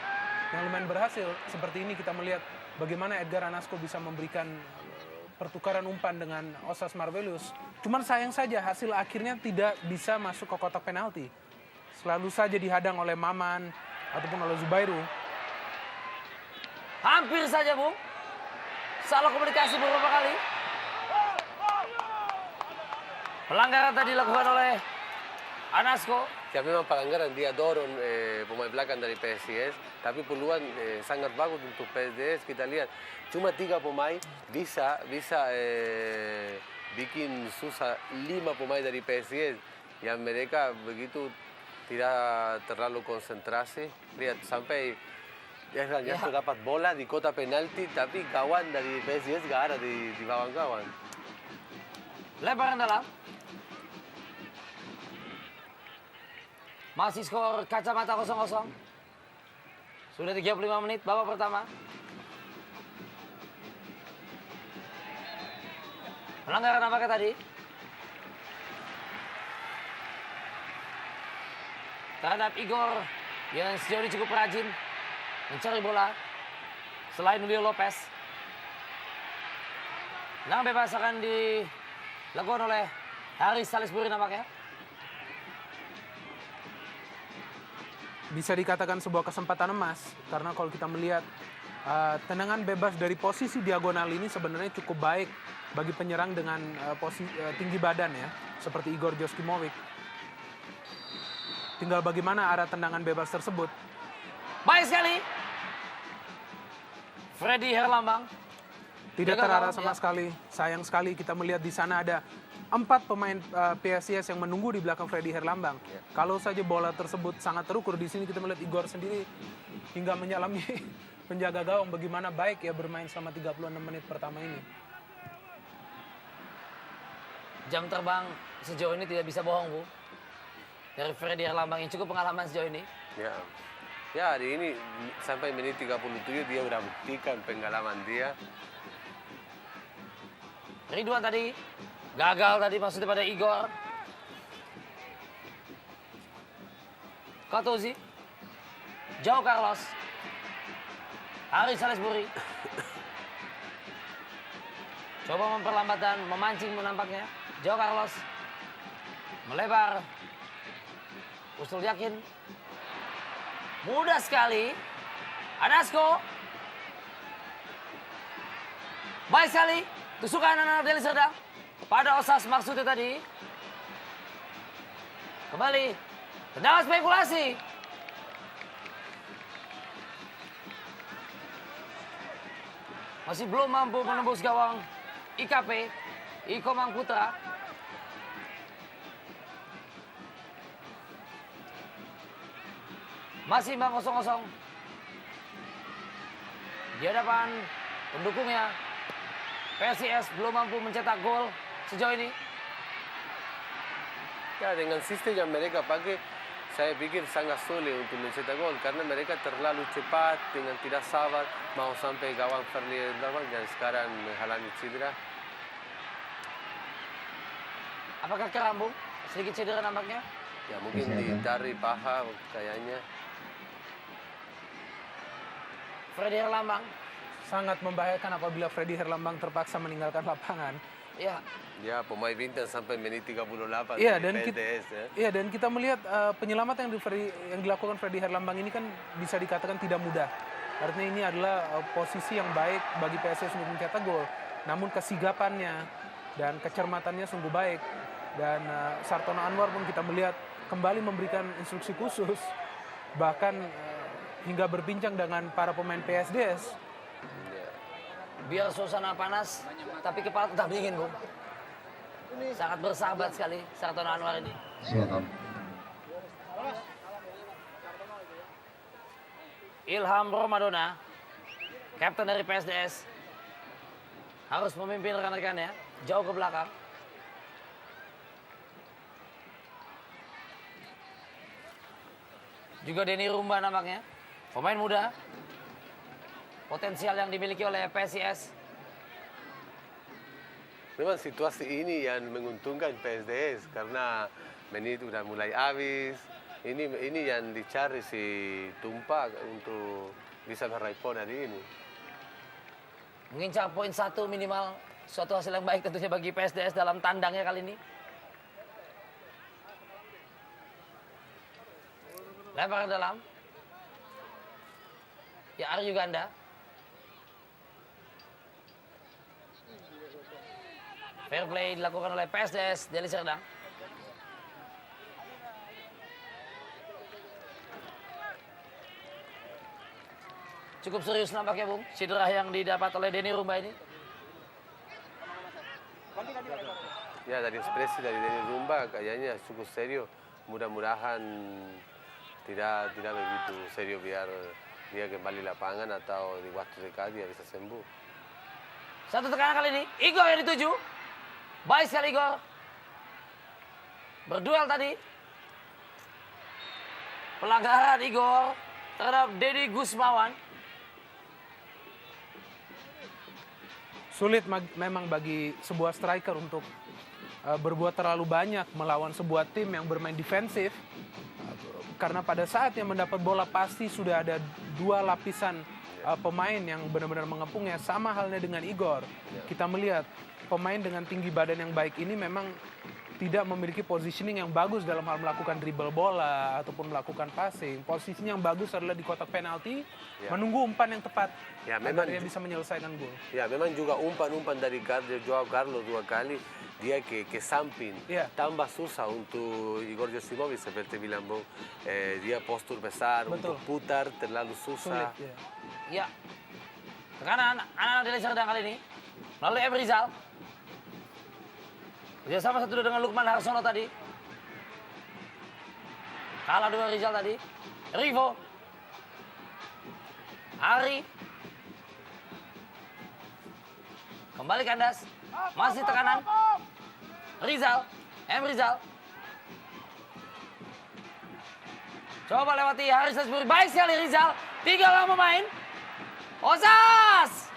yang lumayan berhasil. Seperti ini kita melihat bagaimana Edgar Anasco bisa memberikan pertukaran umpan dengan Osas Marvelius. Cuman sayang saja hasil akhirnya tidak bisa masuk ke kotak penalti. Selalu saja dihadang oleh Maman ataupun oleh Zubairu. Hampir saja, Bung. Salah komunikasi beberapa kali. Pelanggaran tadi dilakukan oleh Anasco. Ya memang pelanggaran, dia dorong pemain belakang dari PSIS, tapi peluang sangat bagus untuk PSDS. Kita lihat cuma 3 pemain bisa bikin susah 5 pemain dari PSIS yang mereka begitu tidak terlalu konsentrasi. Lihat sampai ya dapat bola di kotak penalti, tapi kawan dari PSIS gak ada di kawan-kawan. Lemparan dalam. Masih skor kacamata 0-0. Sudah 35 menit babak pertama. Pelanggaran apakah tadi? Terhadap Igor yang sejauh ini cukup rajin mencari bola. Selain Julio Lopez. Tendangan bebas akan dilakukan oleh Haris Salisbury nampaknya. Bisa dikatakan sebuah kesempatan emas, karena kalau kita melihat tendangan bebas dari posisi diagonal ini sebenarnya cukup baik bagi penyerang dengan tinggi badan ya, seperti Igor Joskimovic. Tinggal bagaimana arah tendangan bebas tersebut. Baik sekali. Freddy Herlambang. Tidak terarah sama sekali. Sayang sekali kita melihat di sana ada 4 pemain PSIS yang menunggu di belakang Freddy Herlambang. Kalau saja bola tersebut sangat terukur, di sini kita melihat Igor sendiri hingga menyalami penjaga gawang bagaimana baik ya bermain selama 36 menit pertama ini. Jam terbang sejauh ini tidak bisa bohong, Bu. Dari Freddy Herlambang yang cukup pengalaman sejauh ini. Ya hari ini sampai menit 37 dia udah buktikan pengalaman dia. Ridwan tadi gagal tadi maksudnya pada Igor. Coutuzzi. João Carlos. Haris Salisbury. Coba memperlambat dan memancing menampaknya. João Carlos. Melebar. Usul yakin. Mudah sekali. Anasco. Baik sekali. Tusukan anak-anak Deli Serdang. Pada Osas maksudnya tadi. Kembali. Tendangan spekulasi. Masih belum mampu menembus gawang IKP. Iko Mangputra. Masih imbang 0-0. Di hadapan pendukungnya. PSIS belum mampu mencetak gol sejauh ini. Ya dengan sistem yang mereka pakai, saya pikir sangat sulit untuk mencetak gol karena mereka terlalu cepat dengan tidak sabar mau sampai gawang Freddy Herlambang dan sekarang menghalangi cedera. Apakah kerambung? Sedikit cedera nampaknya? Ya mungkin ditarik paha kayaknya. Freddy Herlambang. Sangat membahayakan apabila Freddy Herlambang terpaksa meninggalkan lapangan. Ya. Ya pemain bintang sampai menit 38. Iya dan kita melihat penyelamatan yang dilakukan Freddy Herlambang ini kan bisa dikatakan tidak mudah. Artinya ini adalah posisi yang baik bagi PSIS untuk mencetak gol. Namun kesigapannya dan kecermatannya sungguh baik. Dan Sartono Anwar pun kita melihat kembali memberikan instruksi khusus. Bahkan hingga berbincang dengan para pemain PSDS. Biar suasana panas, tapi kepala tetap dingin, Bu. Sangat bersahabat sekali Sartono Anwar ini. Ilham Romadona, kapten dari PSDS, harus memimpin rekan-rekannya jauh ke belakang. Juga Denny Rumba nampaknya, pemain muda. potensial yang dimiliki oleh PSIS. Memang situasi ini yang menguntungkan PSDS karena menit udah mulai habis. Ini yang dicari si Tumpak untuk bisa meraih poin hari ini. Mengincar poin 1 minimal, suatu hasil yang baik tentunya bagi PSDS dalam tandangnya kali ini. Lempar ke dalam. Ya, Aryo Ganda. Fair play dilakukan oleh PSDS Deli Serdang. Cukup serius nampaknya, Bung. Cedera yang didapat oleh Denny Rumba ini. Ya, dari ekspresi dari Denny Rumba kayaknya cukup serius. Mudah-mudahan tidak begitu serius biar dia kembali lapangan atau di waktu dekat dia bisa sembuh. Satu tekanan kali ini, Igor yang dituju. Baik sekali Igor. Berduel tadi. Pelanggaran Igor terhadap Deddy Gusmawan. Sulit memang bagi sebuah striker untuk berbuat terlalu banyak melawan sebuah tim yang bermain defensif. Karena pada saat yang mendapat bola pasti sudah ada dua lapisan pemain yang benar-benar mengepungnya. Sama halnya dengan Igor. Kita melihat pemain dengan tinggi badan yang baik ini memang tidak memiliki positioning yang bagus dalam hal melakukan dribble bola ataupun melakukan passing. Posisinya yang bagus adalah di kotak penalti, menunggu umpan yang tepat agar dia bisa menyelesaikan gol. Ya, memang juga umpan-umpan dari Joao Carlos 2 kali dia ke samping. Tambah susah untuk Igor Josimovic seperti bilang Bung. Dia postur besar, untuk putar terlalu susah. Sulit, ya. Tekanan anak-anak Deli Serdang kali ini melalui M. Rizal. Kerjasama satu dengan Lukman Harsono tadi. Kalah 2 Rizal tadi. Rivo. Ari. Kembali kandas. Masih tekanan. Rizal. M. Rizal. Coba lewati Haris Salisbury. Baik sekali Rizal. 3 orang pemain. Osas.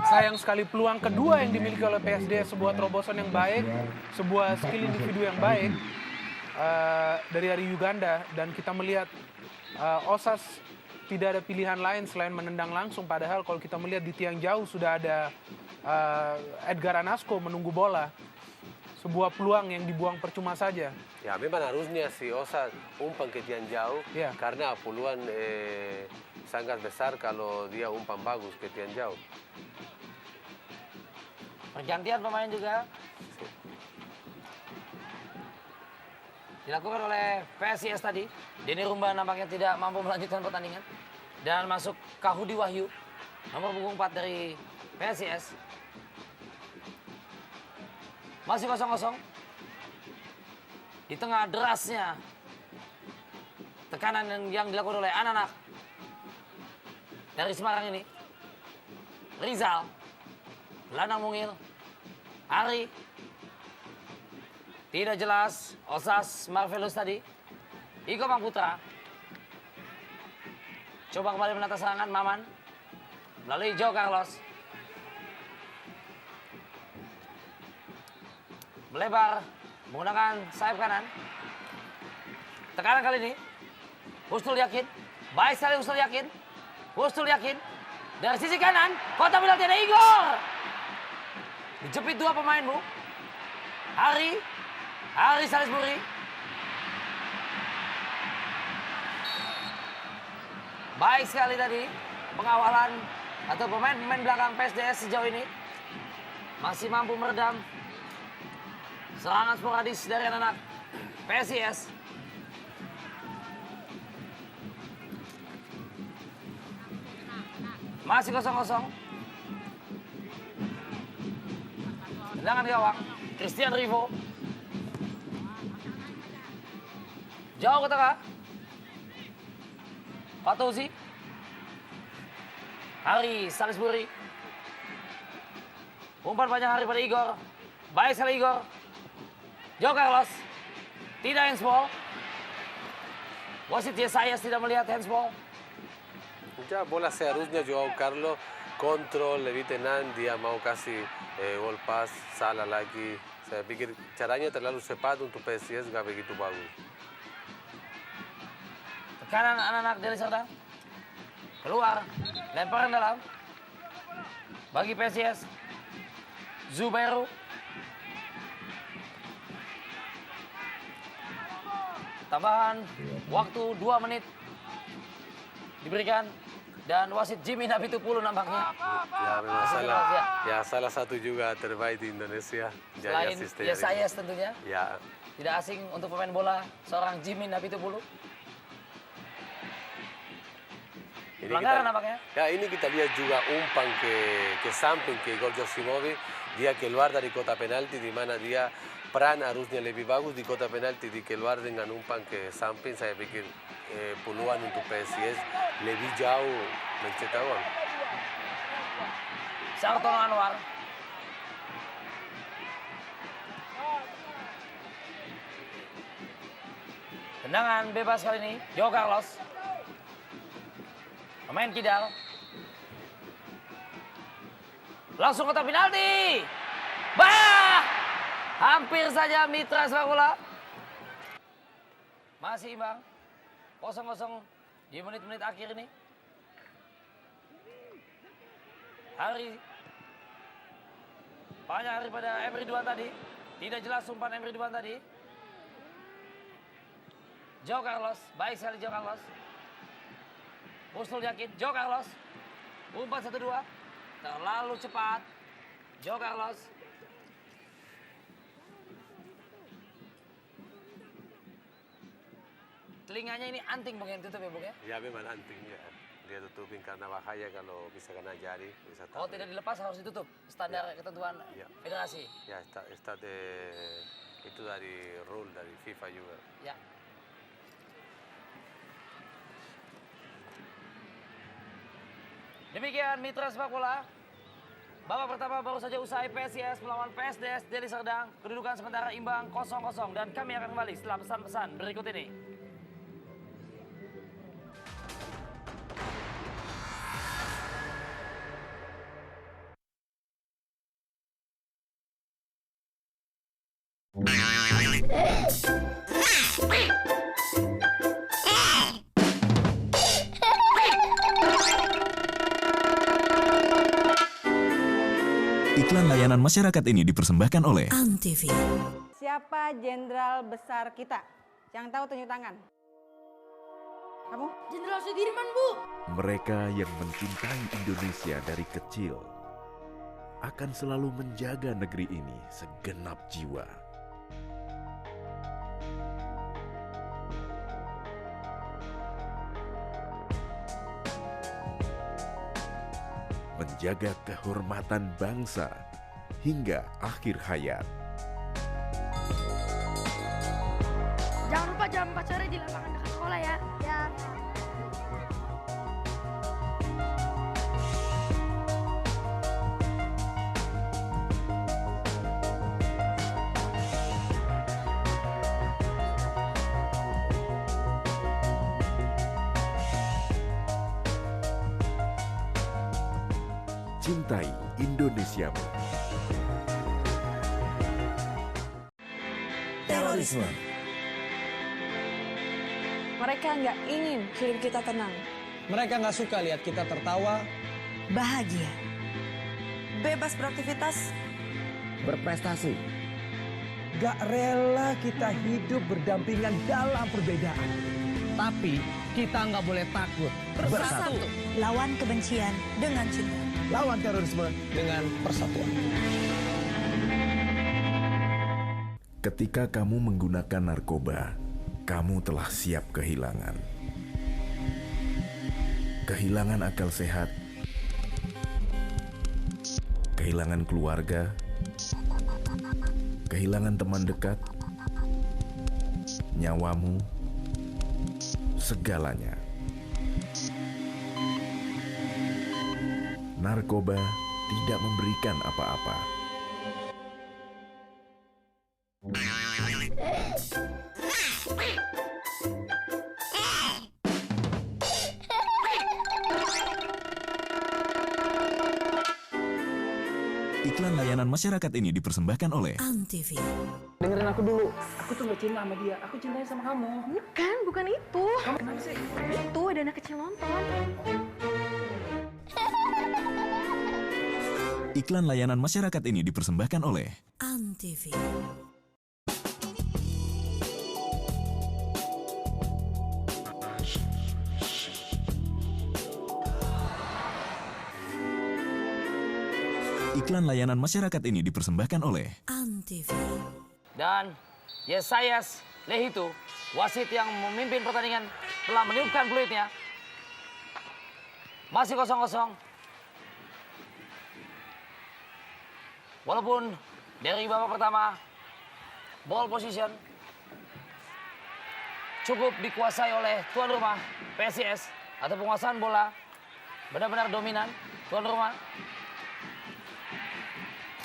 Sayang sekali peluang kedua yang dimiliki oleh PSD, sebuah terobosan yang baik, sebuah skill individu yang baik dari Ari Uganda, dan kita melihat Osas tidak ada pilihan lain selain menendang langsung, padahal kalau kita melihat di tiang jauh sudah ada Edgar Anasco menunggu bola. Sebuah peluang yang dibuang percuma saja. Ya, memang harusnya si Osas umpan ke tiang jauh karena peluang sangat besar kalau dia umpan bagus ke tiang jauh. Pergantian pemain juga dilakukan oleh PSIS tadi. Denny Rumba nampaknya tidak mampu melanjutkan pertandingan. Dan masuk Kahudi Wahyu, nomor punggung 4 dari PSIS. Masih 0-0. Di tengah derasnya tekanan yang dilakukan oleh anak-anak dari Semarang ini. Rizal. Lanang Mungil. Ari. Tidak jelas. Osas Marvelous tadi. Iko Mangputra. Coba kembali menata serangan Maman. Melalui Joao Carlos. Melebar. Menggunakan sayap kanan. Tekanan kali ini. Husnul Yakin. Baik sekali Husnul Yakin. Husnul Yakin. Dari sisi kanan. Kotak penalti ada Igor. Dijepit 2 pemain, Bu. Ari Salisbury. Baik sekali tadi pengawalan atau pemain-pemain belakang PSDS sejauh ini. Masih mampu meredam serangan sporadis dari anak-anak PSIS. Masih 0-0. Tendangan gawang, Christian Rivo. Jauh ke tengah. Fatouzi. Hari Salisbury. Umpan panjang Hari pada Igor. Baik sekali Igor. Joao Carlos. Tidak handsball. Wasit Yesayas tidak melihat handsball. Ya bola seharusnya Joao Carlos kontrol, lebih tenang, dia mau kasih gol pas, salah lagi. Saya pikir caranya terlalu cepat untuk PSIS nggak begitu bagus. Tekanan anak-anak dari Serdang. Keluar, lemparan dalam. Bagi PSIS. Zubairu. Tambahan waktu 2 menit diberikan. Dan wasit Jimmy Nabitupulu nampaknya. Ya memang salah satu juga terbaik di Indonesia. Selain Yesayas tentunya. Ya. Tidak asing untuk pemain bola seorang Jimmy Nabitupulu. Pelanggaran nampaknya. Ya ini kita lihat juga umpan ke samping ke gol Joksimovic. Dia keluar dari kota penalti di mana dia peran harusnya lebih bagus di kota penalti di keluar dengan umpan ke samping. Saya pikir peluang untuk PSIS lebih jauh mencetak gol. Sartono Anwar. Tendangan bebas kali ini, Joao Carlos. Pemain kidal. Langsung kotak penalti. Bah! Hampir saja Mitra sepak bola. Masih imbang. 0-0 di menit-menit akhir ini. Banyak hari pada Emre Ridwan tadi. Tidak jelas umpan Emre Ridwan tadi. Joao Carlos, baik sekali Joao Carlos. Musul yakin, Joao Carlos. Umpan 1-2. Terlalu cepat. Joao Carlos. Telinganya ini anting Bung yang tutup ya Bung ya? Ya memang anting ya. Dia tutupin karena bahaya kalau bisa kena jari. Bisa kalau tidak dilepas harus ditutup. Standar ketentuan federasi. Ya, itu dari rule dari FIFA juga. Ya. Demikian Mitra Sepak Bola. Babak pertama baru saja usai PSIS melawan PSDS Deli Serdang. Kedudukan sementara imbang 0-0 dan kami akan kembali setelah pesan-pesan berikut ini. Iklan layanan masyarakat ini dipersembahkan oleh Antv. Siapa jenderal besar kita? Yang tahu tunjuk tangan. Kamu? Jenderal Sudirman, Bu. Mereka yang mencintai Indonesia dari kecil akan selalu menjaga negeri ini segenap jiwa. Menjaga kehormatan bangsa hingga akhir hayat. Jangan lupa jam 4 sore di lapangan dekat sekolah ya. Ya. Cintai Indonesiamu. Terorisme. Mereka nggak ingin hidup kita tenang. Mereka nggak suka lihat kita tertawa. Bahagia. Bebas beraktivitas. Berprestasi. Gak rela kita hidup berdampingan dalam perbedaan. Tapi kita nggak boleh takut. Bersatu. Lawan kebencian dengan cinta. Lawan terorisme dengan persatuan. Ketika kamu menggunakan narkoba, kamu telah siap kehilangan. Kehilangan akal sehat, kehilangan keluarga, kehilangan teman dekat, nyawamu, segalanya. Narkoba tidak memberikan apa-apa. Iklan layanan masyarakat ini dipersembahkan oleh Antv. Dengerin aku dulu. Aku tuh gak cinta sama dia. Aku cintanya sama kamu. Bukan itu. Kamu kenapa sih? Itu ada anak kecil nonton. Iklan layanan masyarakat ini dipersembahkan oleh Antv. Iklan layanan masyarakat ini dipersembahkan oleh Antv. Dan Yesayas Lehitu, wasit yang memimpin pertandingan, telah meniupkan peluitnya. Masih 0-0. Walaupun dari babak pertama, ball position cukup dikuasai oleh tuan rumah PSIS atau penguasaan bola benar-benar dominan tuan rumah.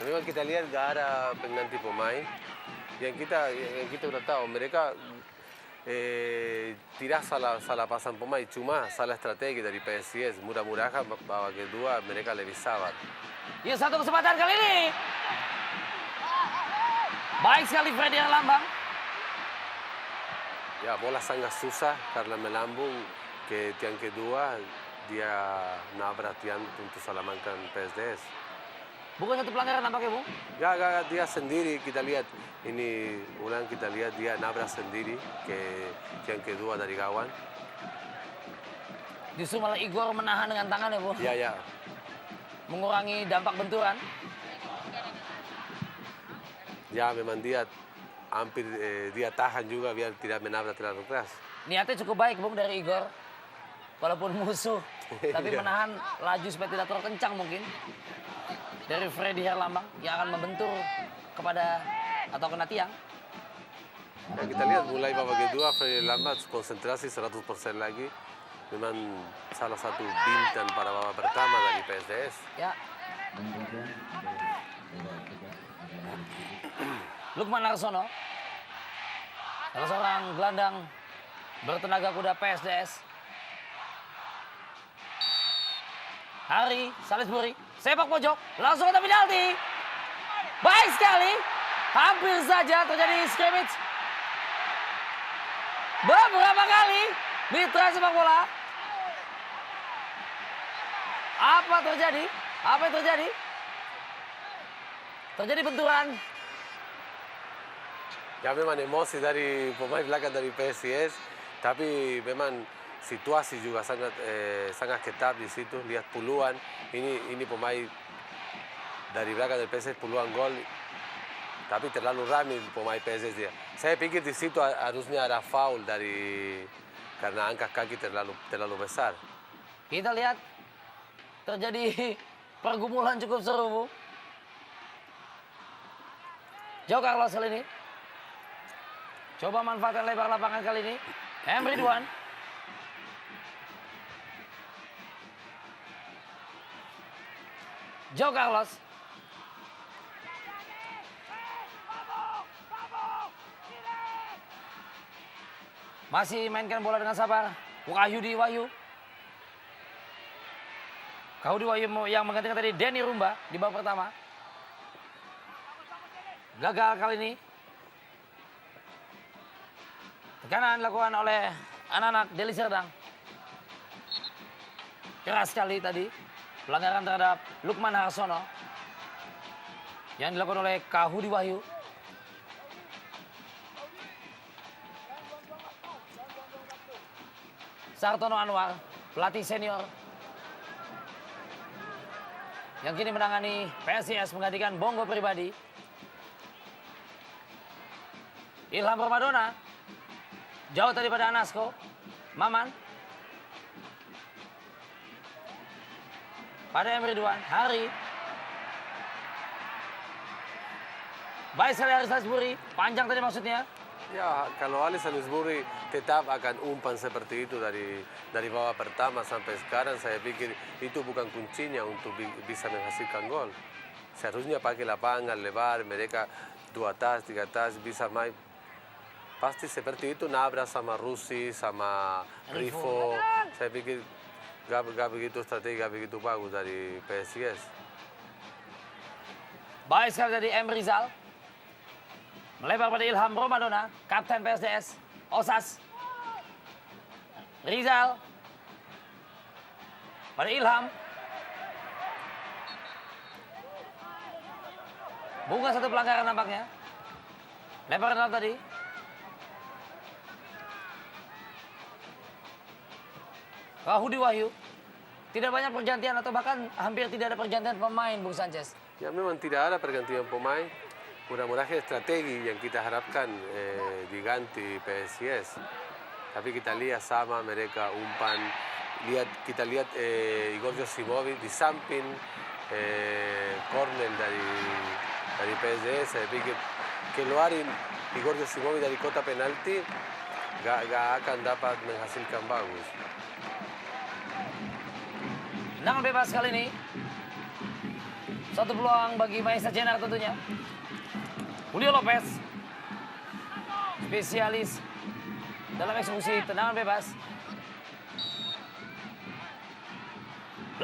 Memang kita lihat gak ada pengganti pemain. Yang kita udah tahu mereka tidak salah pasang pemain, cuma salah strategi dari PSIS. Mudah-mudahan babak kedua mereka lebih sabar. Ya, satu kesempatan kali ini. Baik sekali Freddy Herlambang. Ya, bola sangat susah karena melambung ke tiang kedua. Dia nabrak tiang untuk selamatkan PSDS. Bukan satu pelanggaran nampaknya, Bu? Gak, dia sendiri kita lihat. Ini ulang kita lihat dia nabrak sendiri ke tiang kedua dari kawan. Justru malah Igor menahan dengan tangan ya, Bu? Iya. Mengurangi dampak benturan. Ya, memang dia hampir dia tahan juga biar tidak menabrak terlalu keras. Niatnya cukup baik, Bung, dari Igor. Walaupun musuh, tapi menahan laju supaya tidak terlalu kencang mungkin. Dari Freddy Herlambang yang akan membentur kepada atau kena tiang. Ya, kita lihat mulai babak kedua Freddy Herlambang konsentrasi 100% lagi. Memang salah satu bintang pada babak pertama dari PSDS. Ya. Lukman Arsono, salah seorang gelandang bertenaga kuda PSDS. Hari Salisbury, sepak pojok, langsung ke penalti. Baik sekali, hampir saja terjadi scrimmage. Beberapa kali mitra sepak bola. Apa terjadi? Apa yang terjadi? Terjadi benturan. Ya, memang emosi dari pemain belakang dari PSIS, tapi memang situasi juga sangat ketat di situ. Lihat puluhan, ini pemain dari belakang dari PSIS puluhan gol, tapi terlalu ramai pemain PSIS dia. Saya pikir di situ harusnya ada foul karena angkat kaki terlalu besar. Kita lihat terjadi pergumulan cukup seru, Bu. Joe Carlos kali ini. Coba manfaatkan lebar lapangan kali ini. Emre Ridwan. Joe Carlos. Masih mainkan bola dengan sabar. Wahyudi Wahyu. Wahyudi Wahyu yang menggantikan tadi Denny Rumba di babak pertama. Gagal kali ini. Tekanan dilakukan oleh anak-anak Deli Serdang. Keras sekali tadi. Pelanggaran terhadap Lukman Harsono. Yang dilakukan oleh Kahudi Wahyu. Sartono Anwar, pelatih senior. Yang kini menangani PSIS menggantikan Bongo Pribadi. Ilham Ramadona. Jauh tadi pada Anasko. Maman. Pada Emre Ridwan. Hari. Baik sekali Hari Salisbury. Panjang tadi maksudnya. Ya, kalau Ali Salisbury tetap akan umpan seperti itu dari babak pertama sampai sekarang, saya pikir itu bukan kuncinya untuk bisa menghasilkan gol. Seharusnya pakai lapangan lebar, mereka 2 tas, 3 tas bisa main. Pasti seperti itu nabrak sama Rusi, sama Rifo. Saya pikir gak begitu strategi, gak begitu bagus dari PSIS. Baik sekali dari M. Rizal. Melebar pada Ilham Romadona, Kapten PSDS, Osas. Rizal. Pada Ilham. Bunga satu pelanggaran nampaknya. Lemparan dalam tadi. Rahudi Wahyu. Tidak banyak pergantian atau bahkan hampir tidak ada pergantian pemain, Bung Sanchez. Ya memang tidak ada pergantian pemain. Mudah-mudahan strategi yang kita harapkan diganti PSIS. Tapi kita lihat sama mereka umpan. Kita lihat Igor Josimovic di samping corner dari PSIS. Saya pikir keluarin Igor Josimovic dari kotak penalti gak akan dapat menghasilkan bagus. Tendangan bebas kali ini. Satu peluang bagi Maesa Jenar tentunya. Julio Lopez. Spesialis dalam eksekusi tendangan bebas.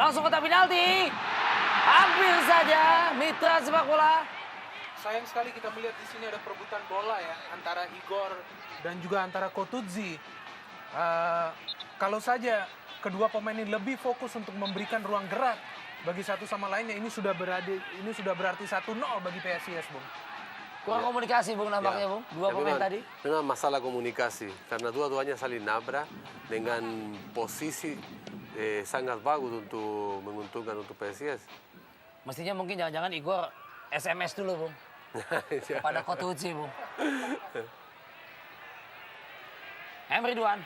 Langsung kotak penalti. Hampir saja mitra sepak bola. Sayang sekali kita melihat di sini ada perebutan bola ya antara Igor dan juga antara Kotudzi. Kalau saja kedua pemain ini lebih fokus untuk memberikan ruang gerak bagi satu sama lainnya, ini sudah berarti 1-0 bagi PSIS, Bung. Kurang komunikasi, Bung, nampaknya, Bung. Dua pemain tadi. Memang masalah komunikasi, karena dua-duanya saling nabrak dengan posisi sangat bagus untuk menguntungkan untuk PSIS. Mestinya mungkin jangan-jangan Igor SMS dulu, Bung. Pada Kotudzi, Bung. Emre Duan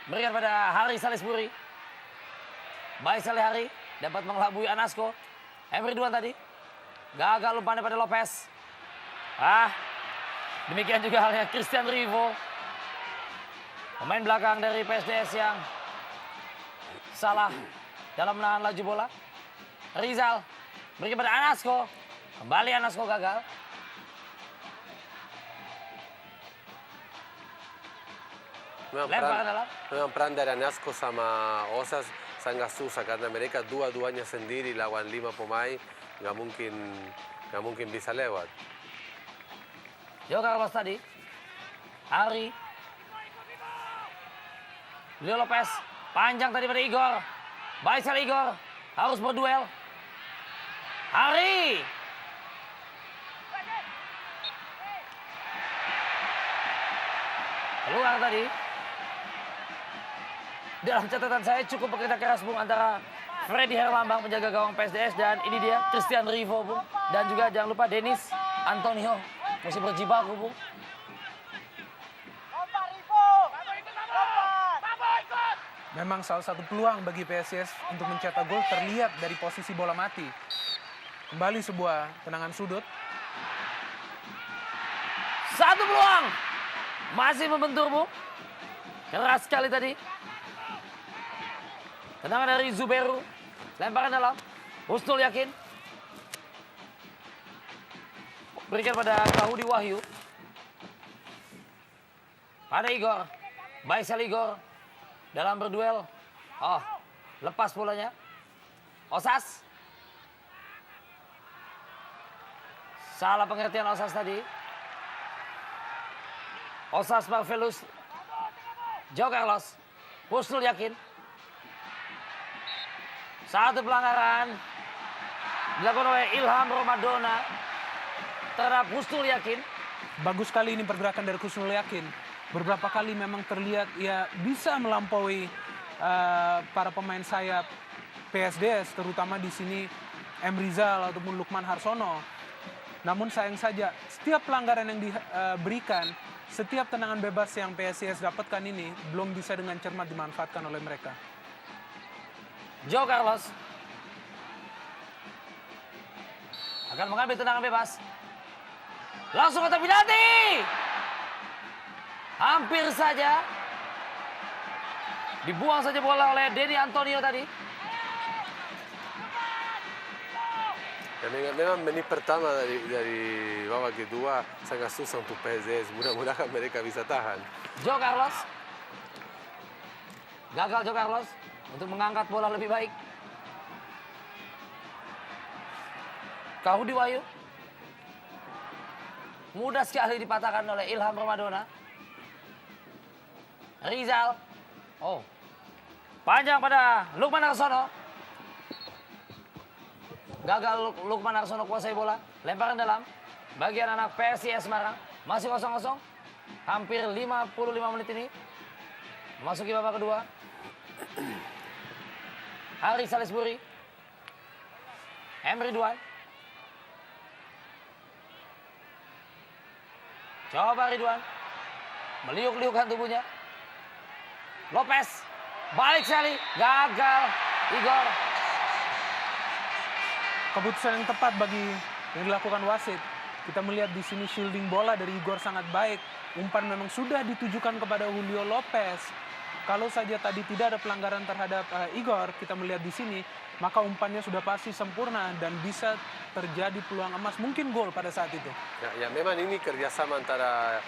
berikan pada Hari Salisbury. Baik sekali Hari dapat mengelabui Anasko. Emre Duan tadi gagal umpannya pada Lopez. Demikian juga halnya Christian Rivo. Pemain belakang dari PSDS yang salah dalam menahan laju bola. Rizal berikan pada Anasko. Kembali Anasko gagal. Memang peran dari Anasko sama Osas sangat susah karena mereka dua-duanya sendiri lawan 5 pemain, nggak mungkin bisa lewat. Joe Carlos tadi, Hari, Julio Lopez, panjang tadi pada Igor, baik sekali Igor, harus berduel. Hari, keluar tadi. Dalam catatan saya cukup bekerja keras, Bung, antara Freddy Herlambang penjaga gawang PSDS dan ini dia Christian Rivo, Bung, dan juga jangan lupa Denis Antonio masih berjibaku, Bung. Memang salah satu peluang bagi PSIS untuk mencetak gol terlihat dari posisi bola mati. Kembali sebuah tendangan sudut. Satu peluang masih membentur, Bung. Keras sekali tadi. Tendangan dari Zuberu, lemparan dalam, Husnul Yakin. Berikan pada Rahudi Wahyu. Pada Igor, baik sekali Igor. Dalam berduel, lepas bolanya. Osas. Salah pengertian Osas tadi. Osas Marvelus. Joe Carlos, Husnul Yakin. Satu pelanggaran dilakukan oleh Ilham Romadona terhadap Husnul Yakin. Bagus sekali ini pergerakan dari Husnul Yakin. Beberapa kali memang terlihat ya bisa melampaui para pemain sayap PSDS, terutama di sini M. Rizal ataupun Lukman Harsono. Namun sayang saja setiap pelanggaran yang diberikan, setiap tendangan bebas yang PSIS dapatkan ini belum bisa dengan cermat dimanfaatkan oleh mereka. Joe Carlos akan mengambil tendangan bebas. Langsung kotak penalti. Hampir saja dibuang saja bola oleh Denny Antonio tadi. Ya, memang menit pertama dari babak kedua sangat susah untuk PSDS. Mudah-mudahan mereka bisa tahan. Joe Carlos. Gagal Joe Carlos untuk mengangkat bola lebih baik. Rahudi Wahyu. mudah sekali dipatahkan oleh Ilham Ramadona. Rizal. Oh. Panjang pada Lukman Arsono. Gagal Lukman Arsono kuasai bola. Lemparan dalam. Bagian anak PSIS Semarang. Masih 0-0. Hampir 55 menit ini. Masuki babak kedua. Hari Salisbury. M. Ridwan. Coba Ridwan. Meliuk-liukkan tubuhnya. Lopez. Balik sekali. Gagal. Igor. Keputusan yang tepat bagi yang dilakukan wasit. Kita melihat di sini shielding bola dari Igor sangat baik. Umpan memang sudah ditujukan kepada Julio Lopez. Kalau saja tadi tidak ada pelanggaran terhadap Igor, kita melihat di sini, maka umpannya sudah pasti sempurna dan bisa terjadi peluang emas, mungkin gol pada saat itu. Ya memang ini kerjasama antara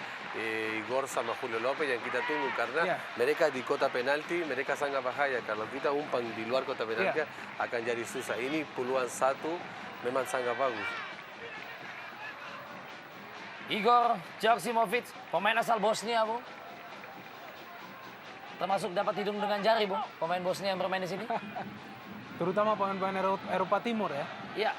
Igor sama Julio Lopez yang kita tunggu karena mereka di kota penalti, mereka sangat bahaya. Kalau kita umpan di luar kota penalti akan jadi susah. Ini peluang satu memang sangat bagus. Igor Joksimovic, pemain asal Bosnia, Bu. Termasuk dapat hidung dengan jari, Bu, pemain Bosnia yang bermain di sini. Terutama pemain-pemain Eropa Timur ya. Iya.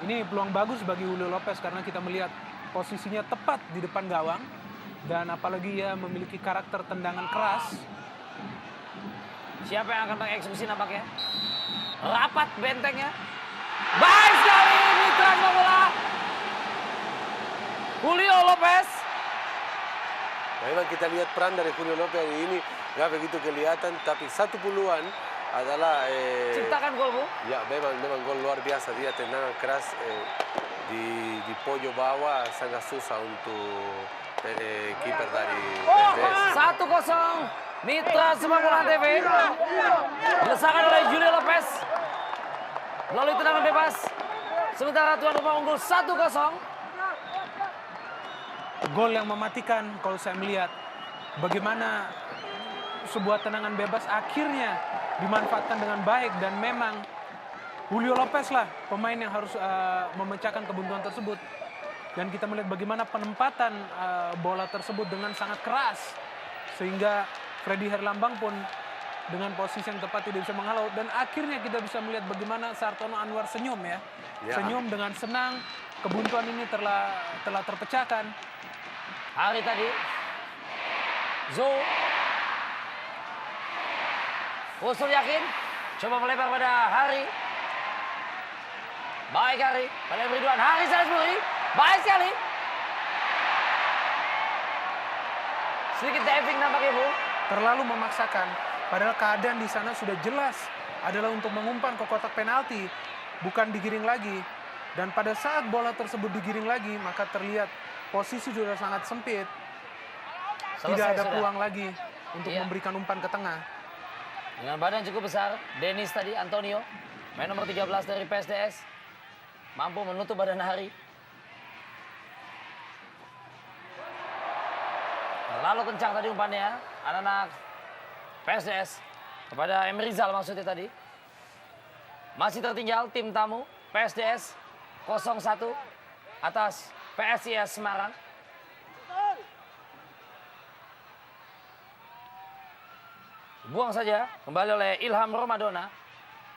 Ini peluang bagus bagi Julio Lopez karena kita melihat posisinya tepat di depan gawang. Dan apalagi ia memiliki karakter tendangan keras. Siapa yang akan mengeksekusi nampaknya? Rapat bentengnya. Baik sekali, Mitra bola. Julio Lopez. Memang kita lihat peran dari Julio Lopez ini nggak begitu kelihatan, tapi satu peluang adalah ciptakan gol, Bu. Ya, memang gol luar biasa. Dia tendangan keras di pojok bawah, sangat susah untuk kiper dari PSDS. 1-0 Mitra Sepak Bola TV. Dilesakan oleh Julio Lopez melalui tendangan bebas. Sementara tuan rumah unggul 1-0. Gol yang mematikan kalau saya melihat bagaimana sebuah tendangan bebas akhirnya dimanfaatkan dengan baik dan memang Julio Lopez lah pemain yang harus memecahkan kebuntuan tersebut. Dan kita melihat bagaimana penempatan bola tersebut dengan sangat keras sehingga Freddy Herlambang pun dengan posisi yang tepat tidak bisa menghalau dan akhirnya kita bisa melihat bagaimana Sartono Anwar senyum ya. Senyum dengan senang, kebuntuan ini telah terpecahkan. Hari tadi Zo Usul yakin coba melebar pada Hari. Baik Hari pada Ridwan. Hari Salisbury baik sekali. Sedikit diving nampaknya, Bu. Terlalu memaksakan padahal keadaan di sana sudah jelas adalah untuk mengumpan ke kotak penalti, bukan digiring lagi. Dan pada saat bola tersebut digiring lagi maka terlihat posisi sudah sangat sempit. Tidak ada peluang lagi untuk memberikan umpan ke tengah. Dengan badan cukup besar, Dennis tadi, Antonio, main nomor 13 dari PSDS, mampu menutup badan Hari. Lalu kencang tadi umpannya, anak-anak PSDS kepada M. Rizal maksudnya tadi. Masih tertinggal tim tamu PSDS 0-1 atas PSIS Semarang. Buang saja kembali oleh Ilham Ramadona,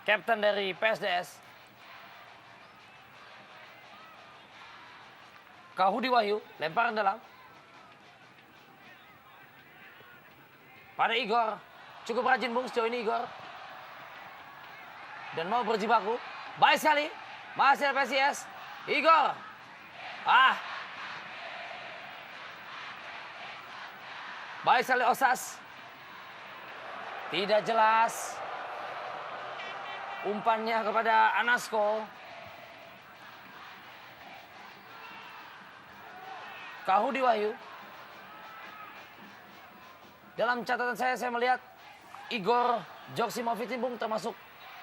kapten dari PSDS. Kahudi Wahyu, lemparan dalam. Pada Igor, cukup rajin Bung sejauh ini Igor. Dan mau berjibaku, baik sekali, masih ada PSIS. Igor, baik sekali Osas. Tidak jelas umpannya kepada Anasko. Kahudi Wahyu. Dalam catatan saya melihat Igor Joksimovic ini Bung termasuk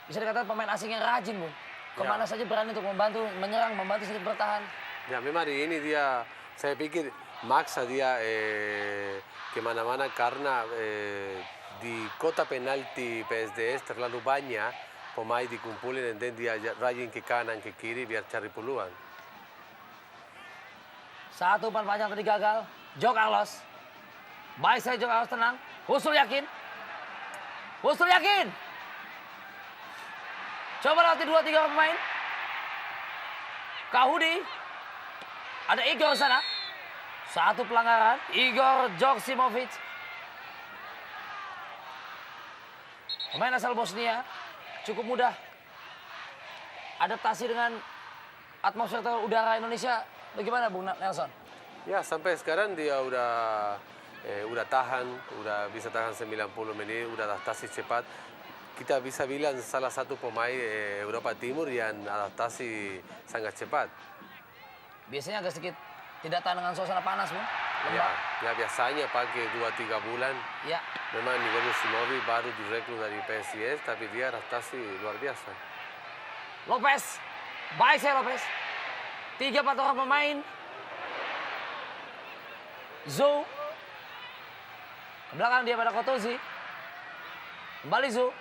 bisa dikatakan pemain asing yang rajin Bung. Kemana saja berani untuk membantu menyerang, membantu sedikit bertahan. Ya memang ini dia, saya pikir maksa dia kemana-mana karena di kota penalti PSDS terlalu banyak pemain dikumpulin dan dia rajin ke kanan ke kiri biar cari peluang. Satu umpan panjang tadi gagal. Joe Carlos. Baik saya Joe Carlos, tenang. Husnul Yakin. Husnul Yakin. Coba lewati 2-3 pemain. Kahudi. Ada Igor sana. Satu pelanggaran. Igor Joksimovic. Pemain asal Bosnia. Cukup mudah adaptasi dengan atmosfer udara Indonesia. Bagaimana Bung Nelson? Ya, sampai sekarang dia udah tahan, udah bisa tahan 90 menit, udah adaptasi cepat. Kita bisa bilang salah satu pemain Eropa Timur yang adaptasi sangat cepat. Biasanya agak sedikit tidak tahan dengan suasana panas, Bung. Ya biasanya pakai 2-3 bulan. Ya. Memang Igor Joksimovic baru direkrut dari PSIS, tapi dia adaptasi luar biasa. Lopez. Baik saya Lopez. 3-4 orang pemain. Zou. Ke belakang dia pada Kotozi. Kembali Zou.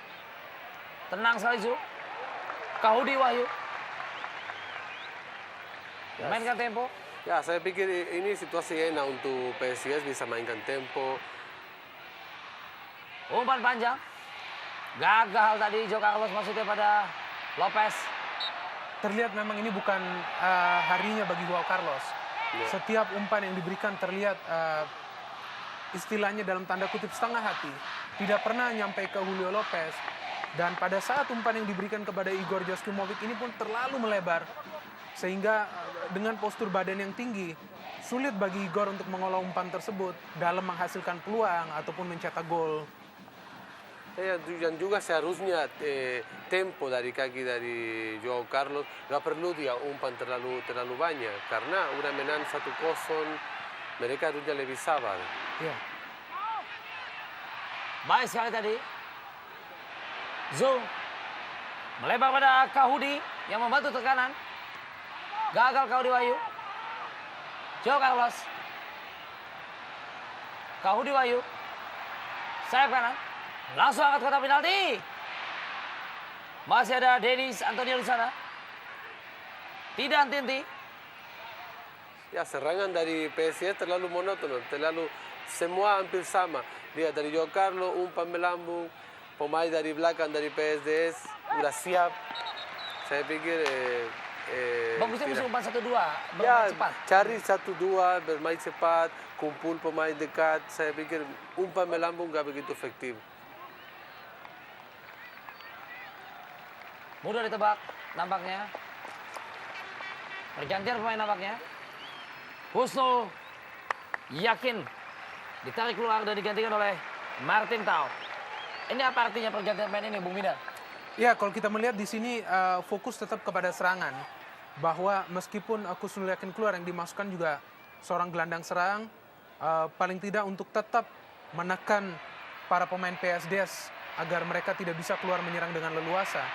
Tenang sekali Zou. Kahudi Wahyu. Mainkan tempo. Ya, saya pikir ini situasi enak untuk PSIS bisa mainkan tempo. Umpan panjang. Gagal tadi Joe Carlos maksudnya pada Lopez. Terlihat memang ini bukan harinya bagi Joao Carlos. Setiap umpan yang diberikan terlihat istilahnya dalam tanda kutip setengah hati. Tidak pernah nyampe ke Julio Lopez. Dan pada saat umpan yang diberikan kepada Igor Joksimovic ini pun terlalu melebar. Sehingga dengan postur badan yang tinggi, sulit bagi Igor untuk mengolah umpan tersebut dalam menghasilkan peluang ataupun mencetak gol. Dan juga seharusnya tempo dari kaki dari Joao Carlos nggak perlu dia umpan terlalu banyak karena udah menang 1-0, mereka harusnya lebih sabar. Ya. Baik sekali tadi. Zou melebar pada Kahudi yang membantu tekanan. Gagal Kahudi Wahyu. Joe Carlos. Kahudi Wahyu. Sayap kanan. Langsung angkat kotak penalti. Masih ada Denis Antonio di sana. Tidak henti-henti. Ya, serangan dari PSIS terlalu monotono, terlalu semua hampir sama. Lihat dari Joao Carlos, umpan melambung, pemain dari belakang dari PSDS udah siap. Saya pikir bagusnya mesti umpan 1-2, bermain ya, cepat. Cari 1-2, bermain cepat, kumpul pemain dekat. Saya pikir umpan melambung gak begitu efektif. Mudah ditebak nampaknya. Pergantian pemain nampaknya. Husnul Yakin ditarik keluar dan digantikan oleh Martin Tau. Ini apa artinya pergantian pemain ini, Bung Mina? Ya, kalau kita melihat di sini fokus tetap kepada serangan. Bahwa meskipun Husnul Yakin keluar, yang dimasukkan juga seorang gelandang serang, paling tidak untuk tetap menekan para pemain PSDS agar mereka tidak bisa keluar menyerang dengan leluasa.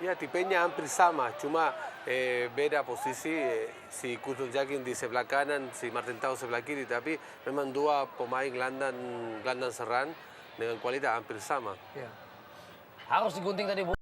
Ya, tipenya hampir sama, cuma beda posisi. Si Husnul Yakin di sebelah kanan, si Martin Tau sebelah kiri, tapi memang dua pemain gelandang serang dengan kualitas hampir sama. Ya. Harus digunting tadi, Bu.